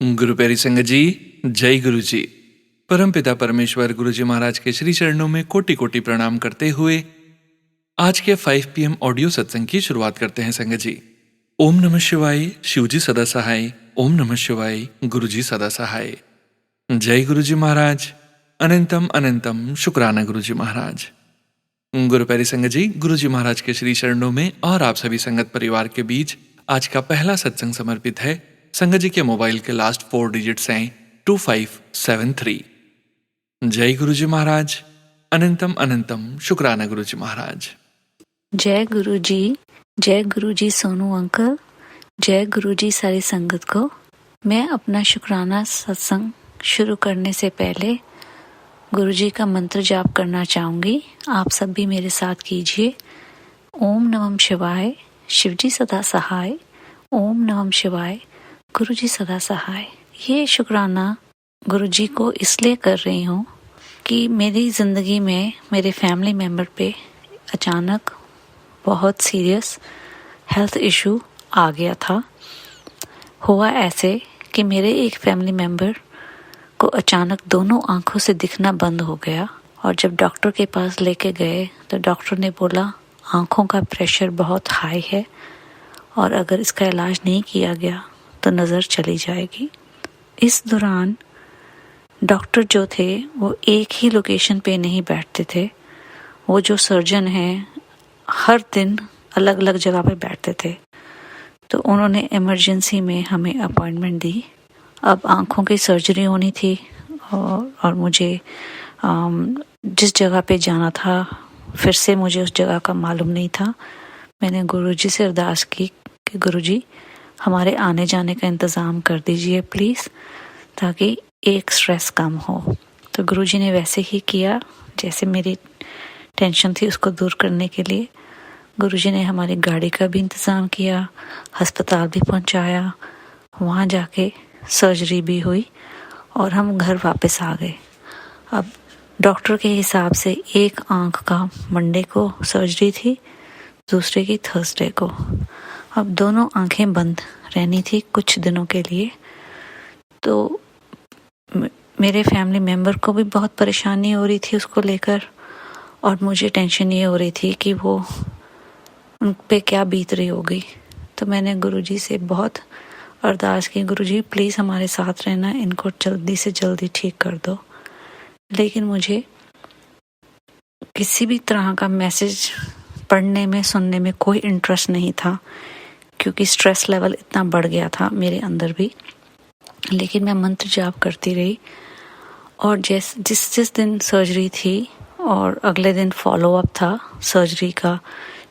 गुरु प्यारी संगत जी, जय गुरु जी। परमपिता परमेश्वर गुरु जी महाराज के श्री चरणों में कोटि कोटि प्रणाम करते हुए आज के 5 PM ऑडियो सत्संग की शुरुआत करते हैं संगत जी। ओम नमः शिवाय, शिव जी सदा सहाय। ओम नमः शिवाय, गुरु जी सदा सहाय। जय गुरु जी महाराज। अनंतम अनंतम शुक्राना गुरु जी महाराज। गुरु प्यारी संगत जी, गुरु जी महाराज के श्री चरणों में और आप सभी संगत परिवार के बीच आज का पहला सत्संग समर्पित है। संगत जी के मोबाइल के लास्ट 4 डिजिट्स हैं 2573। जय गुरु जी महाराज। अनंतम अनंतम शुक्राना गुरु जी महाराज। जय गुरु जी सोनू अंकल, जय गुरु जी सारी संगत को। मैं अपना शुक्राना सत्संग शुरू करने से पहले गुरु जी का मंत्र जाप करना चाहूँगी। आप सब भी मेरे साथ कीजिए। ओम नमः शिवाय, शिव जी सदा सहाय। ओम नमः शिवाय, गुरु जी सदा सहाय। ये शुक्राना गुरु जी को इसलिए कर रही हूँ कि मेरी ज़िंदगी में मेरे फैमिली मेम्बर पे अचानक बहुत सीरियस हेल्थ इशू आ गया था। हुआ ऐसे कि मेरे एक फैमिली मेम्बर को अचानक दोनों आंखों से दिखना बंद हो गया और जब डॉक्टर के पास लेके गए तो डॉक्टर ने बोला आंखों का प्रेशर बहुत हाई है और अगर इसका इलाज नहीं किया गया तो नज़र चली जाएगी। इस दौरान डॉक्टर जो थे वो एक ही लोकेशन पे नहीं बैठते थे। वो जो सर्जन हैं हर दिन अलग अलग जगह पे बैठते थे। तो उन्होंने इमरजेंसी में हमें अपॉइंटमेंट दी। अब आँखों की सर्जरी होनी थी और मुझे जिस जगह पे जाना था फिर से मुझे उस जगह का मालूम नहीं था। मैंने गुरुजी से अरदास की कि गुरुजी हमारे आने जाने का इंतज़ाम कर दीजिए प्लीज़, ताकि एक स्ट्रेस कम हो। तो गुरुजी ने वैसे ही किया जैसे मेरी टेंशन थी उसको दूर करने के लिए। गुरुजी ने हमारी गाड़ी का भी इंतज़ाम किया, अस्पताल भी पहुंचाया, वहाँ जाके सर्जरी भी हुई और हम घर वापस आ गए। अब डॉक्टर के हिसाब से एक आंख का मंडे को सर्जरी थी, दूसरे की थर्सडे को। अब दोनों आंखें बंद रहनी थी कुछ दिनों के लिए। तो मेरे फैमिली मेम्बर को भी बहुत परेशानी हो रही थी उसको लेकर और मुझे टेंशन ये हो रही थी कि वो उन पे क्या बीत रही होगी। तो मैंने गुरुजी से बहुत अरदास की, गुरुजी प्लीज़ हमारे साथ रहना, इनको जल्दी से जल्दी ठीक कर दो। लेकिन मुझे किसी भी तरह का मैसेज पढ़ने में सुनने में कोई इंटरेस्ट नहीं था क्योंकि स्ट्रेस लेवल इतना बढ़ गया था मेरे अंदर भी। लेकिन मैं मंत्र जाप करती रही और जिस दिन सर्जरी थी और अगले दिन फॉलो अप था सर्जरी का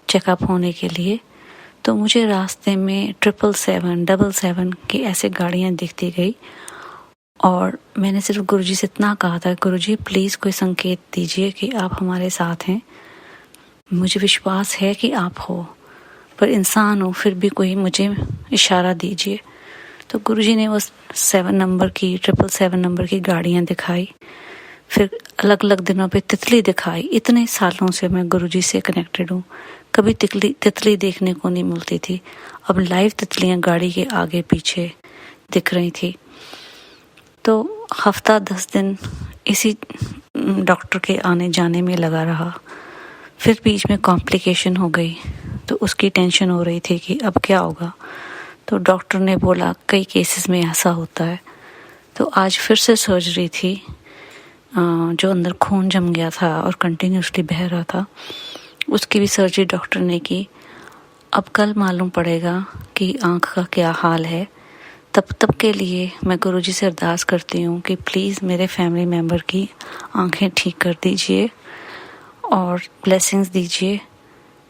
चेकअप होने के लिए, तो मुझे रास्ते में 777, 777 की ऐसे गाड़ियाँ दिखती गई और मैंने सिर्फ गुरुजी से इतना कहा था, गुरुजी प्लीज़ कोई संकेत दीजिए कि आप हमारे साथ हैं। मुझे विश्वास है कि आप हो, पर इंसान हो फिर भी कोई मुझे इशारा दीजिए। तो गुरुजी ने वो 7 नंबर की 777 नंबर की गाड़ियाँ दिखाई, फिर अलग अलग दिनों पे तितली दिखाई। इतने सालों से मैं गुरुजी से कनेक्टेड हूँ, कभी तितली देखने को नहीं मिलती थी। अब लाइव तितलियाँ गाड़ी के आगे पीछे दिख रही थी। तो हफ्ता 10 दिन इसी डॉक्टर के आने जाने में लगा रहा। फिर बीच में कॉम्प्लिकेशन हो गई तो उसकी टेंशन हो रही थी कि अब क्या होगा। तो डॉक्टर ने बोला कई केसेस में ऐसा होता है। तो आज फिर से सर्जरी थी, जो अंदर खून जम गया था और कंटिन्यूसली बह रहा था, उसकी भी सर्जरी डॉक्टर ने की। अब कल मालूम पड़ेगा कि आँख का क्या हाल है। तब के लिए मैं गुरुजी से अरदास करती हूँ कि प्लीज़ मेरे फैमिली मेम्बर की आँखें ठीक कर दीजिए और ब्लेसिंग्स दीजिए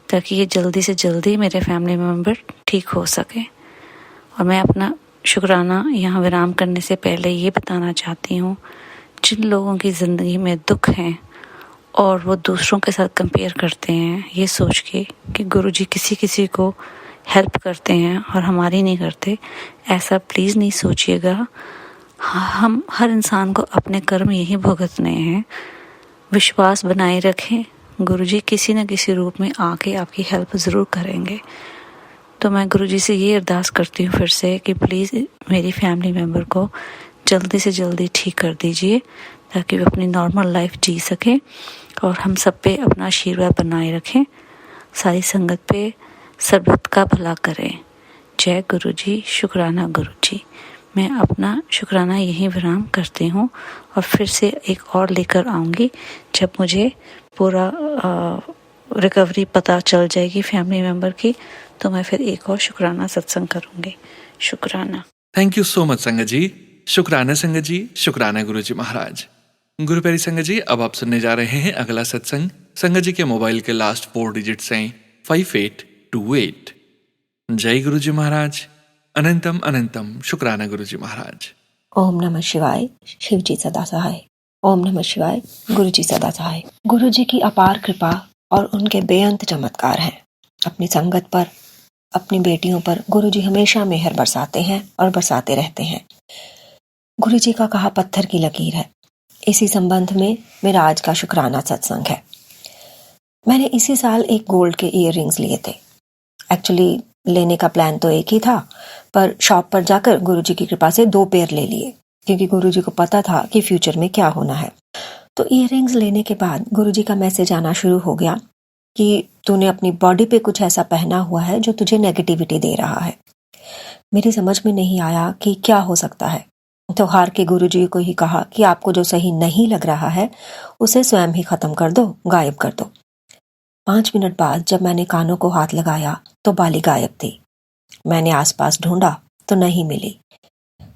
ताकि ये जल्दी से जल्दी मेरे फैमिली मेम्बर ठीक हो सके। और मैं अपना शुक्राना यहाँ विराम करने से पहले ये बताना चाहती हूँ, जिन लोगों की ज़िंदगी में दुख हैं और वो दूसरों के साथ कंपेयर करते हैं ये सोच के कि गुरुजी किसी को हेल्प करते हैं और हमारी नहीं करते, ऐसा प्लीज़ नहीं सोचिएगा। हम हर इंसान को अपने कर्म यही भुगतने हैं। विश्वास बनाए रखें, गुरुजी किसी न किसी रूप में आके आपकी हेल्प ज़रूर करेंगे। तो मैं गुरुजी से ये अरदास करती हूँ फिर से कि प्लीज़ मेरी फैमिली मेम्बर को जल्दी से जल्दी ठीक कर दीजिए ताकि वे अपनी नॉर्मल लाइफ जी सकें और हम सब पे अपना आशीर्वाद बनाए रखें, सारी संगत पे सर्वत का भला करें। जय गुरुजी, शुक्राना गुरुजी। मैं अपना शुक्राना यहीं विराम करती हूँ और फिर से एक और लेकर आऊँगी जब मुझे पूरा रिकवरी पता चल जाएगी फैमिली मेम्बर की, तो मैं फिर एक और शुक्राना सत्संग करूँगी। शुक्राना। थैंक यू सो मच संगत जी। शुक्राना संगत जी, शुक्राना गुरुजी महाराज। गुरु प्यारी संगत जी, अब आप सुनने जा रहे हैं अगला सत्संग। संगत जी के मोबाइल के लास्ट 4 डिजिट्स हैं 5828। जय गुरुजी महाराज। अनंतम अनंतम शुक्राना गुरुजी महाराज। ओम नमः शिवाय। शिव जी सदा सहाय। ओम नमः शिवाय। गुरु जी सदा सहाय। गुरु जी की अपार कृपा और उनके बेअंत चमत्कार हैं अपनी संगत पर, अपनी बेटियों पर। गुरु जी हमेशा मेहर बरसाते हैं और बरसाते रहते हैं। गुरु जी का कहा पत्थर की लकीर है। इसी संबंध में मेरा आज का शुक्राना सत्संग है। मैंने इसी साल एक गोल्ड के ईयररिंग्स लिए थे। एक्चुअली लेने का प्लान तो एक ही था, पर शॉप पर जाकर गुरुजी की कृपा से 2 पेयर ले लिए, क्योंकि गुरुजी को पता था कि फ्यूचर में क्या होना है। तो ईयररिंग्स लेने के बाद गुरुजी का मैसेज आना शुरू हो गया कि तूने अपनी बॉडी पे कुछ ऐसा पहना हुआ है जो तुझे नेगेटिविटी दे रहा है। मेरी समझ में नहीं आया कि क्या हो सकता है, तो हार के गुरुजी को ही कहा कि आपको जो सही नहीं लग रहा है उसे स्वयं ही खत्म कर दो, गायब कर दो। 5 मिनट बाद जब मैंने कानों को हाथ लगाया तो बाली गायब थी। मैंने आसपास ढूंढा तो नहीं मिली।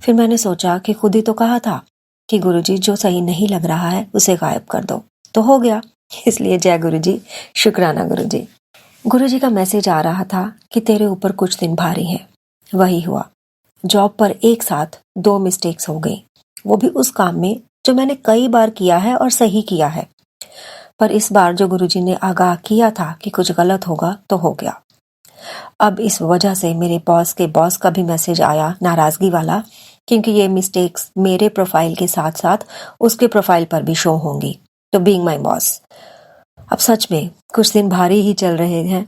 फिर मैंने सोचा कि खुद ही तो कहा था कि गुरुजी जो सही नहीं लग रहा है उसे गायब कर दो, तो हो गया। इसलिए जय गुरुजी, शुक्राना गुरुजी। गुरुजी का मैसेज आ रहा था कि तेरे ऊपर कुछ दिन भारी हैं। वही हुआ। जॉब पर एक साथ 2 मिस्टेक्स हो गई, वो भी उस काम में जो मैंने कई बार किया है और सही किया है। पर इस बार जो गुरुजी ने आगाह किया था कि कुछ गलत होगा तो हो गया। अब इस वजह से मेरे बॉस के बॉस का भी मैसेज आया नाराजगी वाला, क्योंकि ये मिस्टेक्स मेरे प्रोफाइल के साथ साथ उसके प्रोफाइल पर भी शो होंगी। तो बीइंग माय बॉस, अब सच में कुछ दिन भारी ही चल रहे हैं,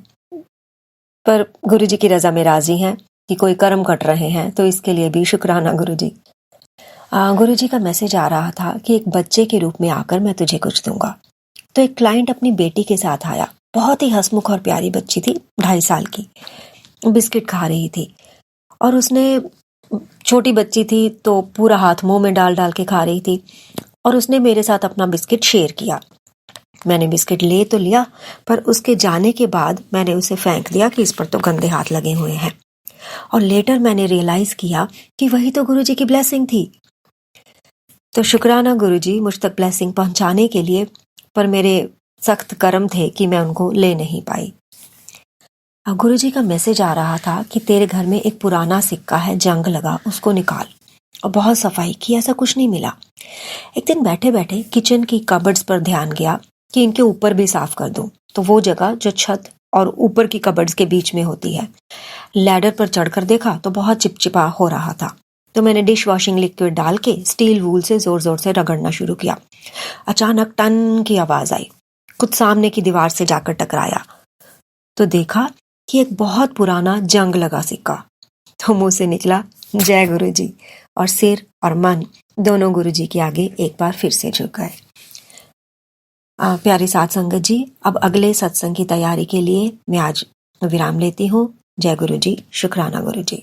पर गुरुजी की रजा में राजी हैं कि कोई कर्म कट रहे हैं, तो इसके लिए भी शुक्राना गुरुजी। गुरुजी का मैसेज आ रहा था कि एक बच्चे के रूप में आकर मैं तुझे कुछ दूंगा। तो एक क्लाइंट अपनी बेटी के साथ आया। बहुत ही हंसमुख और प्यारी बच्ची थी, 2.5 साल की। बिस्किट खा रही थी और उसने, छोटी बच्ची थी तो पूरा हाथ मुंह में डाल डाल के खा रही थी, और उसने मेरे साथ अपना बिस्किट शेयर किया। मैंने बिस्किट ले तो लिया, पर उसके जाने के बाद मैंने उसे फेंक दिया कि इस पर तो गंदे हाथ लगे हुए हैं। और लेटर मैंने रियलाइज किया कि वही तो गुरुजी की ब्लेसिंग थी। तो शुक्राना गुरुजी मुझ तक ब्लेसिंग पहुंचाने के लिए, पर मेरे सख्त कर्म थे कि मैं उनको ले नहीं पाई। गुरुजी का मैसेज आ रहा था कि तेरे घर में एक पुराना सिक्का है, जंग लगा, उसको निकाल। और बहुत सफाई की, ऐसा कुछ नहीं मिला। एक दिन बैठे बैठे किचन की कबर्ड्स पर ध्यान गया कि इनके ऊपर भी साफ कर दूं। तो वो जगह जो छत और ऊपर की कबर्ड्स के बीच में होती है, लैडर पर चढ़कर देखा तो बहुत चिपचिपा हो रहा था। तो मैंने डिश वॉशिंग लिक्विड डाल के स्टील वूल से जोर जोर से रगड़ना शुरू किया। अचानक टन की आवाज आई, कुछ सामने की दीवार से जाकर टकराया। तो देखा कि एक बहुत पुराना जंग लगा सिक्का। तो मुंह से निकला जय गुरुजी, और सिर और मन दोनों गुरुजी के आगे एक बार फिर से झुक गए। प्यारी साथ संगत जी, अब अगले सत्संग की तैयारी के लिए मैं आज विराम लेती हूँ। जय गुरुजी, शुक्राना गुरुजी।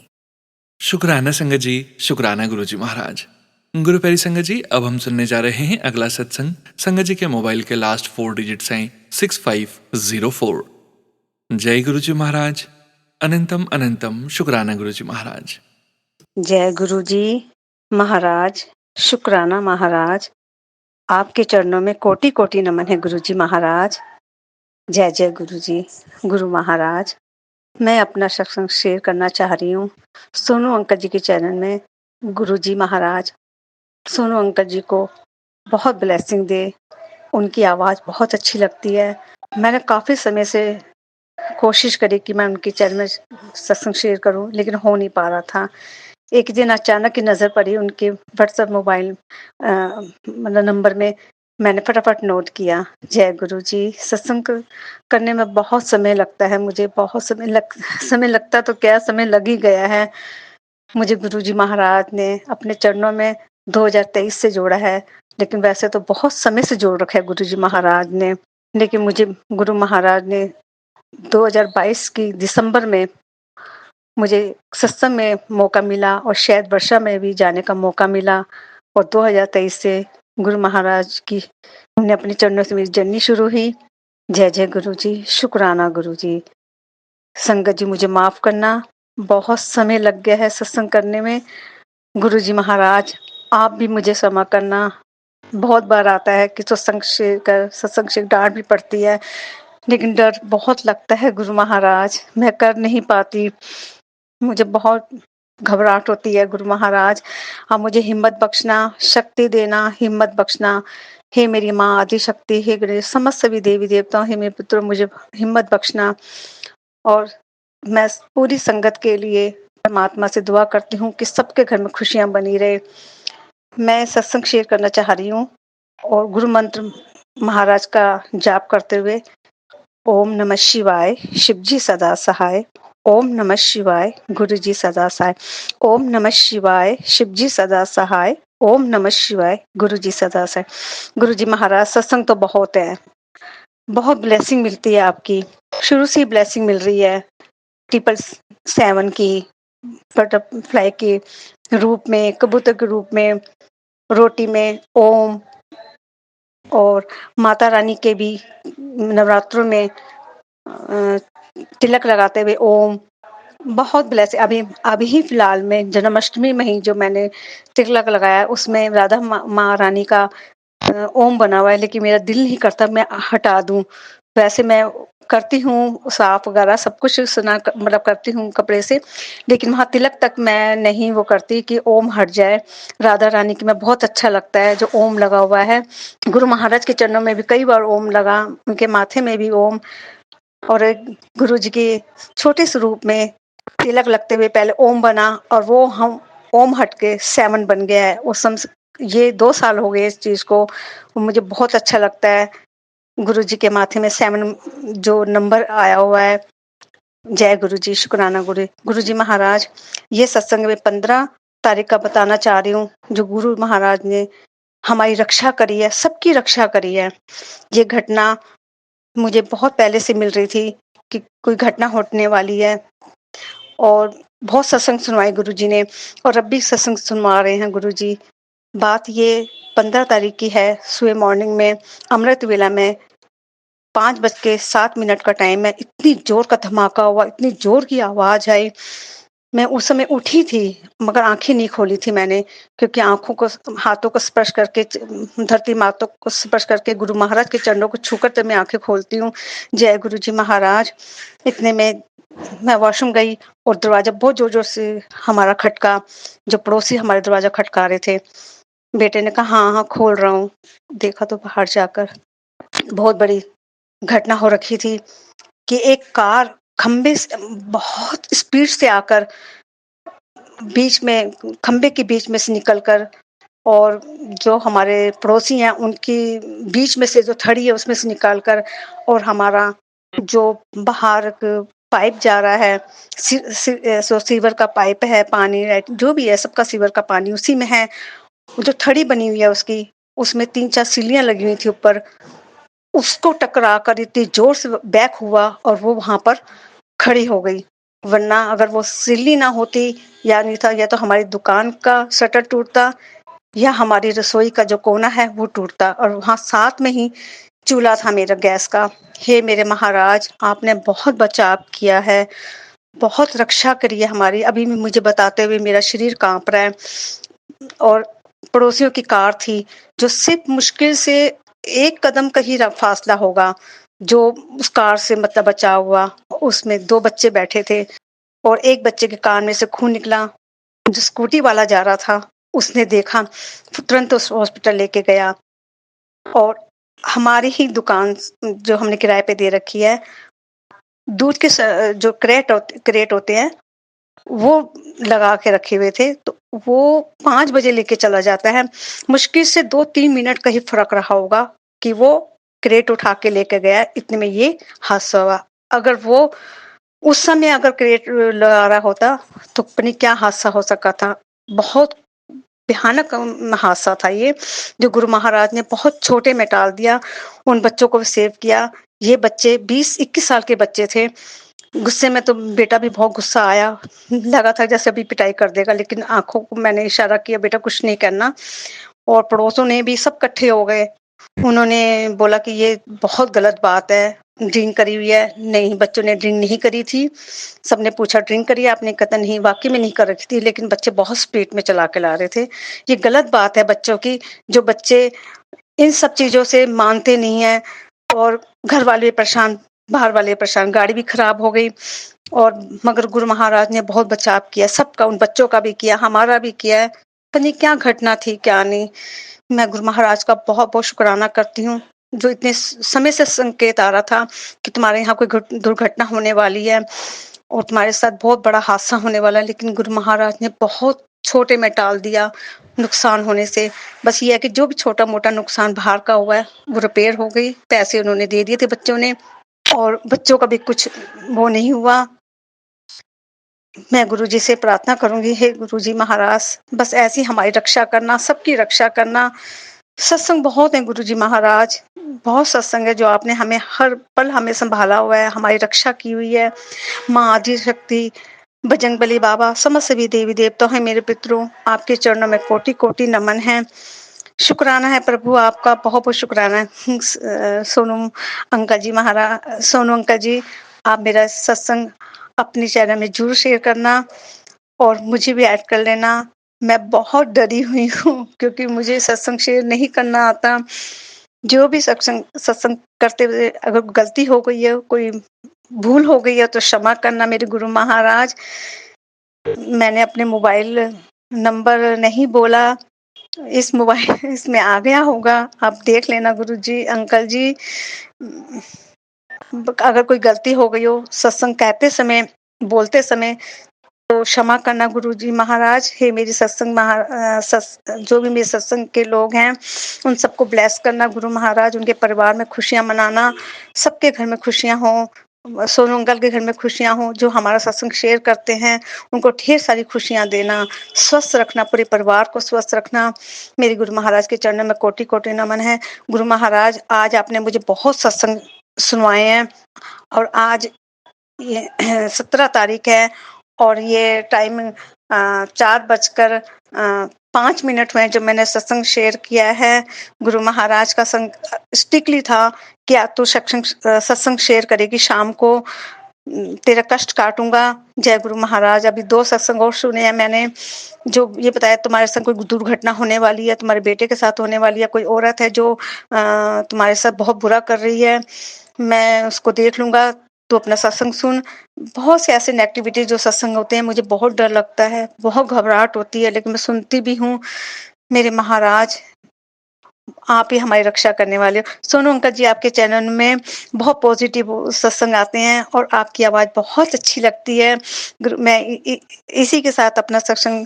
शुक्राना संगत जी, शुक्राना गुरुजी महाराज। गुरु प्यारी संगत जी, अब हम सुनने जा रहे हैं अगला सत्संग। संगत जी के मोबाइल के लास्ट 4 डिजिट्स हैं 6504। जय गुरुजी महाराज। अनंतम अनंतम शुक्राना गुरुजी महाराज। जय गुरु जी महाराज, शुक्राना महाराज। आपके चरणों में कोटि कोटि नमन है गुरु जी महाराज। जय जय गुरु जी, गुरु महाराज। मैं अपना सत्संग शेयर करना चाह रही हूँ सोनू अंकल जी के चैनल में। गुरु जी महाराज सोनू अंकल जी को बहुत ब्लेसिंग दे, उनकी आवाज़ बहुत अच्छी लगती है। मैंने काफ़ी समय से कोशिश करी कि मैं उनके चैनल में सत्संग शेयर करूं, लेकिन हो नहीं पा रहा था। एक दिन अचानक की नज़र पड़ी उनके व्हाट्सएप मोबाइल मतलब नंबर में मैंने फटाफट नोट किया। जय गुरु जी। सत्संग करने में बहुत समय लगता है, मुझे बहुत समय लगता तो क्या, समय लग ही गया है। मुझे गुरु जी महाराज ने अपने चरणों में 2023 से जोड़ा है, लेकिन वैसे तो बहुत समय से जोड़ रखा है गुरु जी महाराज ने। लेकिन मुझे गुरु महाराज ने 2022 की दिसंबर में मुझे सत्संग में मौका मिला और शायद वर्षा में भी जाने का मौका मिला, और 2023 से गुरु महाराज की ने अपने चरणों से मेरी जर्नी शुरू हुई। जय जय गुरु जी, शुक्राना गुरु जी। संगत जी मुझे माफ करना, बहुत समय लग गया है सत्संग करने में। गुरु जी महाराज आप भी मुझे क्षमा करना। बहुत बार आता है कि सत्संग से डांट भी पड़ती है, लेकिन डर बहुत लगता है गुरु महाराज, मैं कर नहीं पाती। मुझे बहुत घबराहट होती है गुरु महाराज। आप मुझे हिम्मत बख्शना, शक्ति देना, हिम्मत बख्शना। हे मेरी माँ आदि शक्ति, हे गणेश, समस्त सभी देवी देवताओं, हे मेरे पुत्र, मुझे हिम्मत बख्शना। और मैं पूरी संगत के लिए परमात्मा से दुआ करती हूँ कि सबके घर में खुशियां बनी रहे। मैं सत्संग शेयर करना चाह रही हूँ और गुरु मंत्र महाराज का जाप करते हुए, ओम नमः शिवाय, शिव जी सदा सहाय। ओम नमः शिवाय, गुरु जी सदा सहाय। ओम नमः शिवाय, शिव जी सदा सहाय। ओम नमः शिवाय, गुरु जी सदा सहाय। गुरु जी महाराज सत्संग तो बहुत है, बहुत ब्लेसिंग मिलती है आपकी, शुरू से ही ब्लेसिंग मिल रही है। 777 की, बटरफ्लाई के रूप में, कबूतर के रूप में, रोटी में ओम, और माता रानी के भी नवरात्रों में तिलक लगाते हुए ओम। बहुत ब्लेस। अभी ही फिलहाल में जन्माष्टमी में ही जो मैंने तिलक लगाया, उसमें राधा माँ रानी का ओम बना हुआ है, लेकिन मेरा दिल नहीं करता मैं हटा दूं। वैसे मैं करती हूँ, साफ वगैरह सब कुछ सुना मतलब करती हूँ कपड़े से, लेकिन वहां तिलक तक मैं नहीं वो करती कि ओम हट जाए। राधा रानी की मैं बहुत अच्छा लगता है जो ओम लगा हुआ है। गुरु महाराज के चरणों में भी कई बार ओम लगा, उनके माथे में भी ओम, और गुरु जी के छोटे स्वरूप में तिलक लगते हुए पहले ओम बना, और वो हम ओम हट के 7 बन गया है। ये 2 साल हो गए इस चीज को, मुझे बहुत अच्छा लगता है। गुरु जी के माथे में 7 जो नंबर आया हुआ है। जय गुरु जी, शुक्राना गुरु जी महाराज। ये सत्संग में 15 तारीख का बताना चाह रही हूँ, जो गुरु महाराज ने हमारी रक्षा करी है, सबकी रक्षा करी है। ये घटना मुझे बहुत पहले से मिल रही थी कि कोई घटना होने वाली है, और बहुत सत्संग सुनवाए गुरु जी ने, और अब भी सत्संग सुनवा रहे हैं गुरु जी। बात ये 15 तारीख की है। सुबह मॉर्निंग में अमृत वेला में 5:07 का टाइम है, इतनी जोर का धमाका हुआ, इतनी जोर की आवाज आई। मैं उस समय उठी थी, मगर आंखें नहीं खोली थी मैंने, क्योंकि हाथों को स्पर्श करके, धरती मातों को स्पर्श करके, गुरु महाराज के चरणों को छूकर तब मैं आंखें खोलती हूँ। जय गुरु जी महाराज। इतने में मैं वॉशरूम गई, और दरवाजा बहुत जोर जोर से हमारा खटका, जो पड़ोसी हमारे दरवाजा खटका रहे थे। बेटे ने कहा हाँ हाँ खोल रहा हूँ। देखा तो बाहर जाकर बहुत बड़ी घटना हो रखी थी कि एक कार खंबे से बहुत स्पीड से आकर खंबे के बीच में से निकलकर, और जो हमारे पड़ोसी हैं उनकी बीच में से जो थड़ी है उसमें से निकालकर, और हमारा जो बाहर पाइप जा रहा है, सीवर का पाइप है, पानी जो भी है सबका सीवर का पानी उसी में है। जो थड़ी बनी हुई है उसकी, उसमें 3-4 सीढ़ियां लगी हुई थी ऊपर, उसको टकरा कर इतनी जोर से बैक हुआ, और वो वहां पर खड़ी हो गई। वरना अगर वो सीढ़ी ना होती, या नहीं था, या तो हमारी दुकान का शटर टूटता, या हमारी रसोई का जो कोना है वो टूटता, और वहां साथ में ही चूल्हा था मेरा गैस का। हे मेरे महाराज, आपने बहुत बचाव किया है, बहुत रक्षा करी है हमारी। अभी भी मुझे बताते हुए मेरा शरीर कांप रहा है। और पड़ोसियों की कार थी, जो सिर्फ मुश्किल से 1 कदम का ही फासला होगा जो उस कार से मतलब बचा हुआ। उसमें 2 बच्चे बैठे थे, और एक बच्चे के कान में से खून निकला। जो स्कूटी वाला जा रहा था उसने देखा, तुरंत उस हॉस्पिटल लेके गया। और हमारी ही दुकान जो हमने किराए पे दे रखी है, दूध के जो क्रेट होते हैं, वो लगा के रखे हुए थे, तो वो 5 बजे लेके चला जाता है। मुश्किल से 2-3 मिनट का ही फ़र्क रहा होगा कि वो क्रेट उठा के लेके गया, इतने में ये हादसा हुआ। अगर वो उस समय अगर क्रेट लगा रहा होता, तो पता नहीं क्या हादसा हो सका था। बहुत भयानक हादसा था ये, जो गुरु महाराज ने बहुत छोटे में टाल दिया, उन बच्चों को भी सेव किया। ये बच्चे 20-21 साल के बच्चे थे। गुस्से में तो बेटा भी बहुत गुस्सा आया, लगा था जैसे अभी पिटाई कर देगा, लेकिन आँखों को मैंने इशारा किया, बेटा कुछ नहीं करना। और पड़ोसों ने भी सब इकट्ठे हो गए। उन्होंने बोला कि ये बहुत गलत बात है, ड्रिंक करी हुई है। नहीं, बच्चों ने ड्रिंक नहीं करी थी। सबने पूछा ड्रिंक करी है आपने? कहता नहीं, वाक़ई में नहीं कर रखी थी, लेकिन बच्चे बहुत स्पीड में चला के ला रहे थे। ये गलत बात है बच्चों की, जो बच्चे इन सब चीज़ों से मानते नहीं हैं, और घर वाले परेशान, बाहर वाले परेशान, गाड़ी भी खराब हो गई। और मगर गुरु महाराज ने बहुत बचाव किया, सबका, उन बच्चों का भी किया, हमारा भी किया है। पता नहीं क्या घटना थी, क्या नहीं। मैं गुरु महाराज का बहुत-बहुत शुकराना करती हूँ, जो इतने समय से संकेत आ रहा था कि तुम्हारे यहाँ कोई दुर्घटना होने वाली है और तुम्हारे साथ बहुत बड़ा हादसा होने वाला है, लेकिन गुरु महाराज ने बहुत छोटे में टाल दिया नुकसान होने से। बस ये है कि जो भी छोटा-मोटा नुकसान बाहर का हुआ है, वो रिपेयर हो गई, पैसे उन्होंने दे दिए थे बच्चों ने, और बच्चों का भी कुछ वो नहीं हुआ। मैं गुरुजी से प्रार्थना करूँगी, हे गुरुजी महाराज, बस ऐसी हमारी रक्षा करना, सबकी रक्षा करना। सत्संग बहुत है गुरुजी महाराज, बहुत सत्संग है जो आपने हमें हर पल हमें सँभाला हुआ है, हमारी रक्षा की हुई है। माँ आदिशक्ति, बजरंगबली बाबा, समस्त सभी देवी-देवताओं हैं मेरे पितरों, आपके चरणों में कोटि-कोटि नमन है। शुक्राना है प्रभु आपका, बहुत-बहुत शुक्राना है। सोनू अंकल जी, आप मेरा सत्संग अपने चैनल में ज़रूर शेयर करना और मुझे भी ऐड कर लेना। मैं बहुत डरी हुई हूँ क्योंकि मुझे सत्संग शेयर नहीं करना आता। जो भी सत्संग सत्संग करते हुए अगर गलती हो गई है, कोई भूल हो गई है, तो क्षमा करना मेरे गुरु महाराज। मैंने अपने मोबाइल नंबर नहीं बोला, इस मोबाइल इसमें आ गया होगा, आप देख लेना गुरुजी, अंकल जी। अगर कोई गलती हो गई हो सत्संग कहते समय, बोलते समय, तो क्षमा करना गुरुजी महाराज। हे मेरी जो भी मेरे सत्संग के लोग हैं, उन सबको ब्लेस करना गुरु महाराज, उनके परिवार में खुशियाँ मनाना, सबके घर में खुशियाँ हों। सोनू अंकल के घर में खुशियाँ हों, जो हमारा सत्संग शेयर करते हैं, उनको ढेर सारी खुशियाँ देना, स्वस्थ रखना, पूरे परिवार को स्वस्थ रखना। मेरे गुरु महाराज के चरणों में कोटि-कोटि नमन है। गुरु महाराज, आज आपने मुझे बहुत सत्संग सुनवाए हैं, और आज ये 17 तारीख है और ये टाइम 4:05 हुए हैं जब मैंने सत्संग शेयर किया है। गुरु महाराज का स्ट्रिक्टली था कि आज तू सत्संग शेयर करेगी शाम को, तेरा कष्ट काटूंगा। जय गुरु महाराज। अभी 2 सत्संग और सुने हैं मैंने, जो ये बताया तुम्हारे साथ कोई दुर्घटना होने वाली है, तुम्हारे बेटे के साथ होने वाली है, कोई औरत है जो तुम्हारे साथ बहुत बुरा कर रही है। मैं उसको देख लूंगा, तो अपना सत्संग सुन। बहुत से ऐसे नेगेटिविटी जो सत्संग होते हैं, मुझे बहुत डर लगता है, बहुत घबराहट होती है, लेकिन मैं सुनती भी हूँ। मेरे महाराज, आप ही हमारी रक्षा करने वाले हो। सोनू अंकल जी, आपके चैनल में बहुत पॉजिटिव सत्संग आते हैं और आपकी आवाज़ बहुत अच्छी लगती है। मैं इसी के साथ अपना सत्संग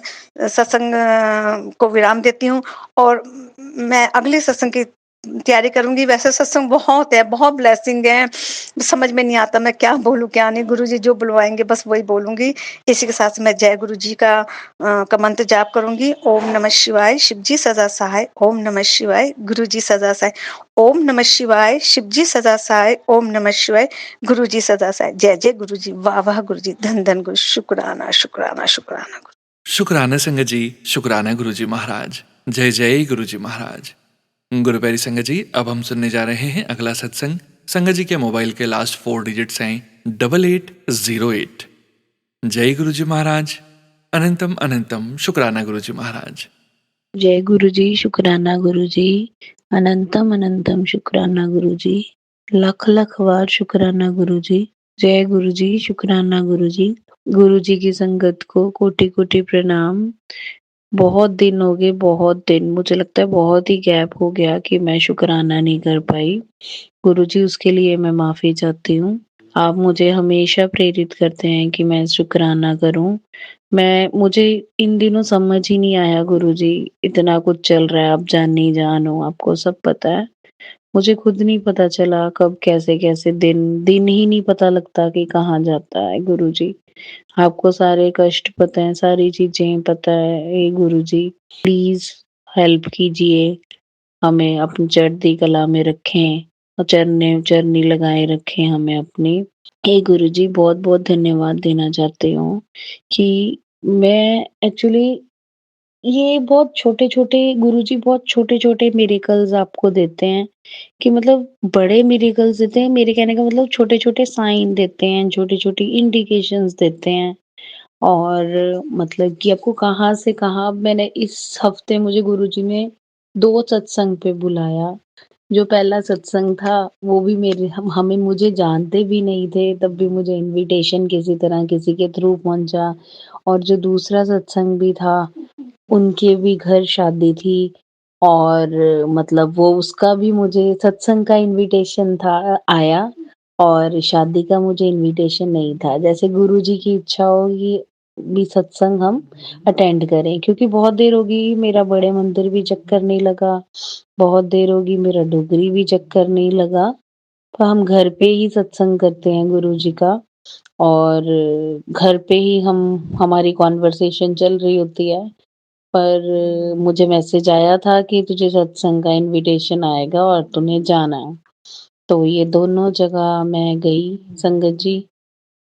को विराम देती हूँ, और मैं अगले सत्संग की तैयारी करूंगी। वैसे सत्संग बहुत है, बहुत ब्लेसिंग है, समझ में नहीं आता मैं क्या बोलूं क्या नहीं। गुरु जी जो बुलवाएंगे बस वही बोलूंगी। इसी के साथ मैं जय गुरु जी का मंत्र जाप करूंगी। ओम नमः शिवाय, शिव जी सदा सहाय। ओम नमः शिवाय, गुरु जी सदा सहाय। ओम नमः शिवाय, शिव जी सदा सहाय। ओम नमः शिवाय, गुरु जी सदा सहाय। जय जय गुरु जी, वाह वाह गुरु जी, धन धन गुरु, शुक्राना शुक्राना शुक्राना गुरु। शुक्राना संगत जी, शुक्राना गुरुजी महाराज। जय जय गुरुजी महाराज। गुरु प्यारी संगत जी, अब हम सुनने जा रहे हैं अगला सत्संग। संगत जी के मोबाइल के लास्ट 4 डिजिट्स हैं 8808। जय गुरुजी महाराज। अनंतम अनंतम शुक्राना गुरुजी महाराज। जय गुरु जी, शुक्राना गुरु जी, अनंतम अनंतम शुक्राना गुरु जी, लख लख बार शुक्राना गुरु जी। जय गुरु जी, शुक्राना गुरु जी। गुरु जी की संगत को कोटि कोटि प्रणाम। बहुत दिन हो गए, बहुत दिन, मुझे लगता है बहुत ही गैप हो गया कि मैं शुक्राना नहीं कर पाई। गुरु जी, उसके लिए मैं माफी चाहती हूँ। आप मुझे हमेशा प्रेरित करते हैं कि मैं शुक्राना करूं, मुझे इन दिनों समझ ही नहीं आया गुरुजी, इतना कुछ चल रहा है, आप जान नहीं जान हो, आपको सब पता है। मुझे खुद नहीं पता चला कब कैसे-कैसे दिन ही नहीं पता लगता कि कहाँ जाता है गुरुजी। आपको सारे कष्ट पता हैं, सारी चीज़ें पता है। हे गुरुजी, प्लीज़ हेल्प कीजिए, हमें अपनी चढ़ती कला में रखें और चरनी लगाए रखें हमें अपनी। हे गुरुजी, बहुत-बहुत धन्यवाद देना चाहती हूँ कि मैं एक्चुअली ये बहुत छोटे-छोटे गुरुजी बहुत छोटे-छोटे मिरेकल्स आपको देते हैं कि मतलब बड़े मिरेकल्स देते हैं, मेरे कहने का मतलब छोटे-छोटे साइन देते हैं, छोटी-छोटी इंडिकेशंस देते हैं। और मतलब कि आपको कहाँ से कहाँ मैंने इस हफ्ते मुझे गुरुजी ने 2 सत्संग पे बुलाया। जो पहला सत्संग था वो भी मेरे हमें मुझे जानते भी नहीं थे, तब भी मुझे इन्विटेशन किसी तरह किसी के थ्रू पहुँचा। और जो दूसरा सत्संग भी था, उनके भी घर शादी थी और मतलब वो उसका भी मुझे सत्संग का इन्विटेशन था आया और शादी का मुझे इन्विटेशन नहीं था। जैसे गुरुजी की इच्छा होगी भी सत्संग हम अटेंड करें क्योंकि बहुत देर हो गई मेरा बड़े मंदिर भी चक्कर नहीं लगा, बहुत देर होगी मेरा डुगरी भी चक्कर नहीं लगा। तो हम घर पे ही सत्संग करते हैं गुरुजी का और घर पे ही हम हमारी कन्वर्सेशन चल रही होती है। पर मुझे मैसेज आया था कि तुझे सत्संग का इन्विटेशन आएगा और तूने जाना है। तो ये दोनों जगह मैं गई संगत जी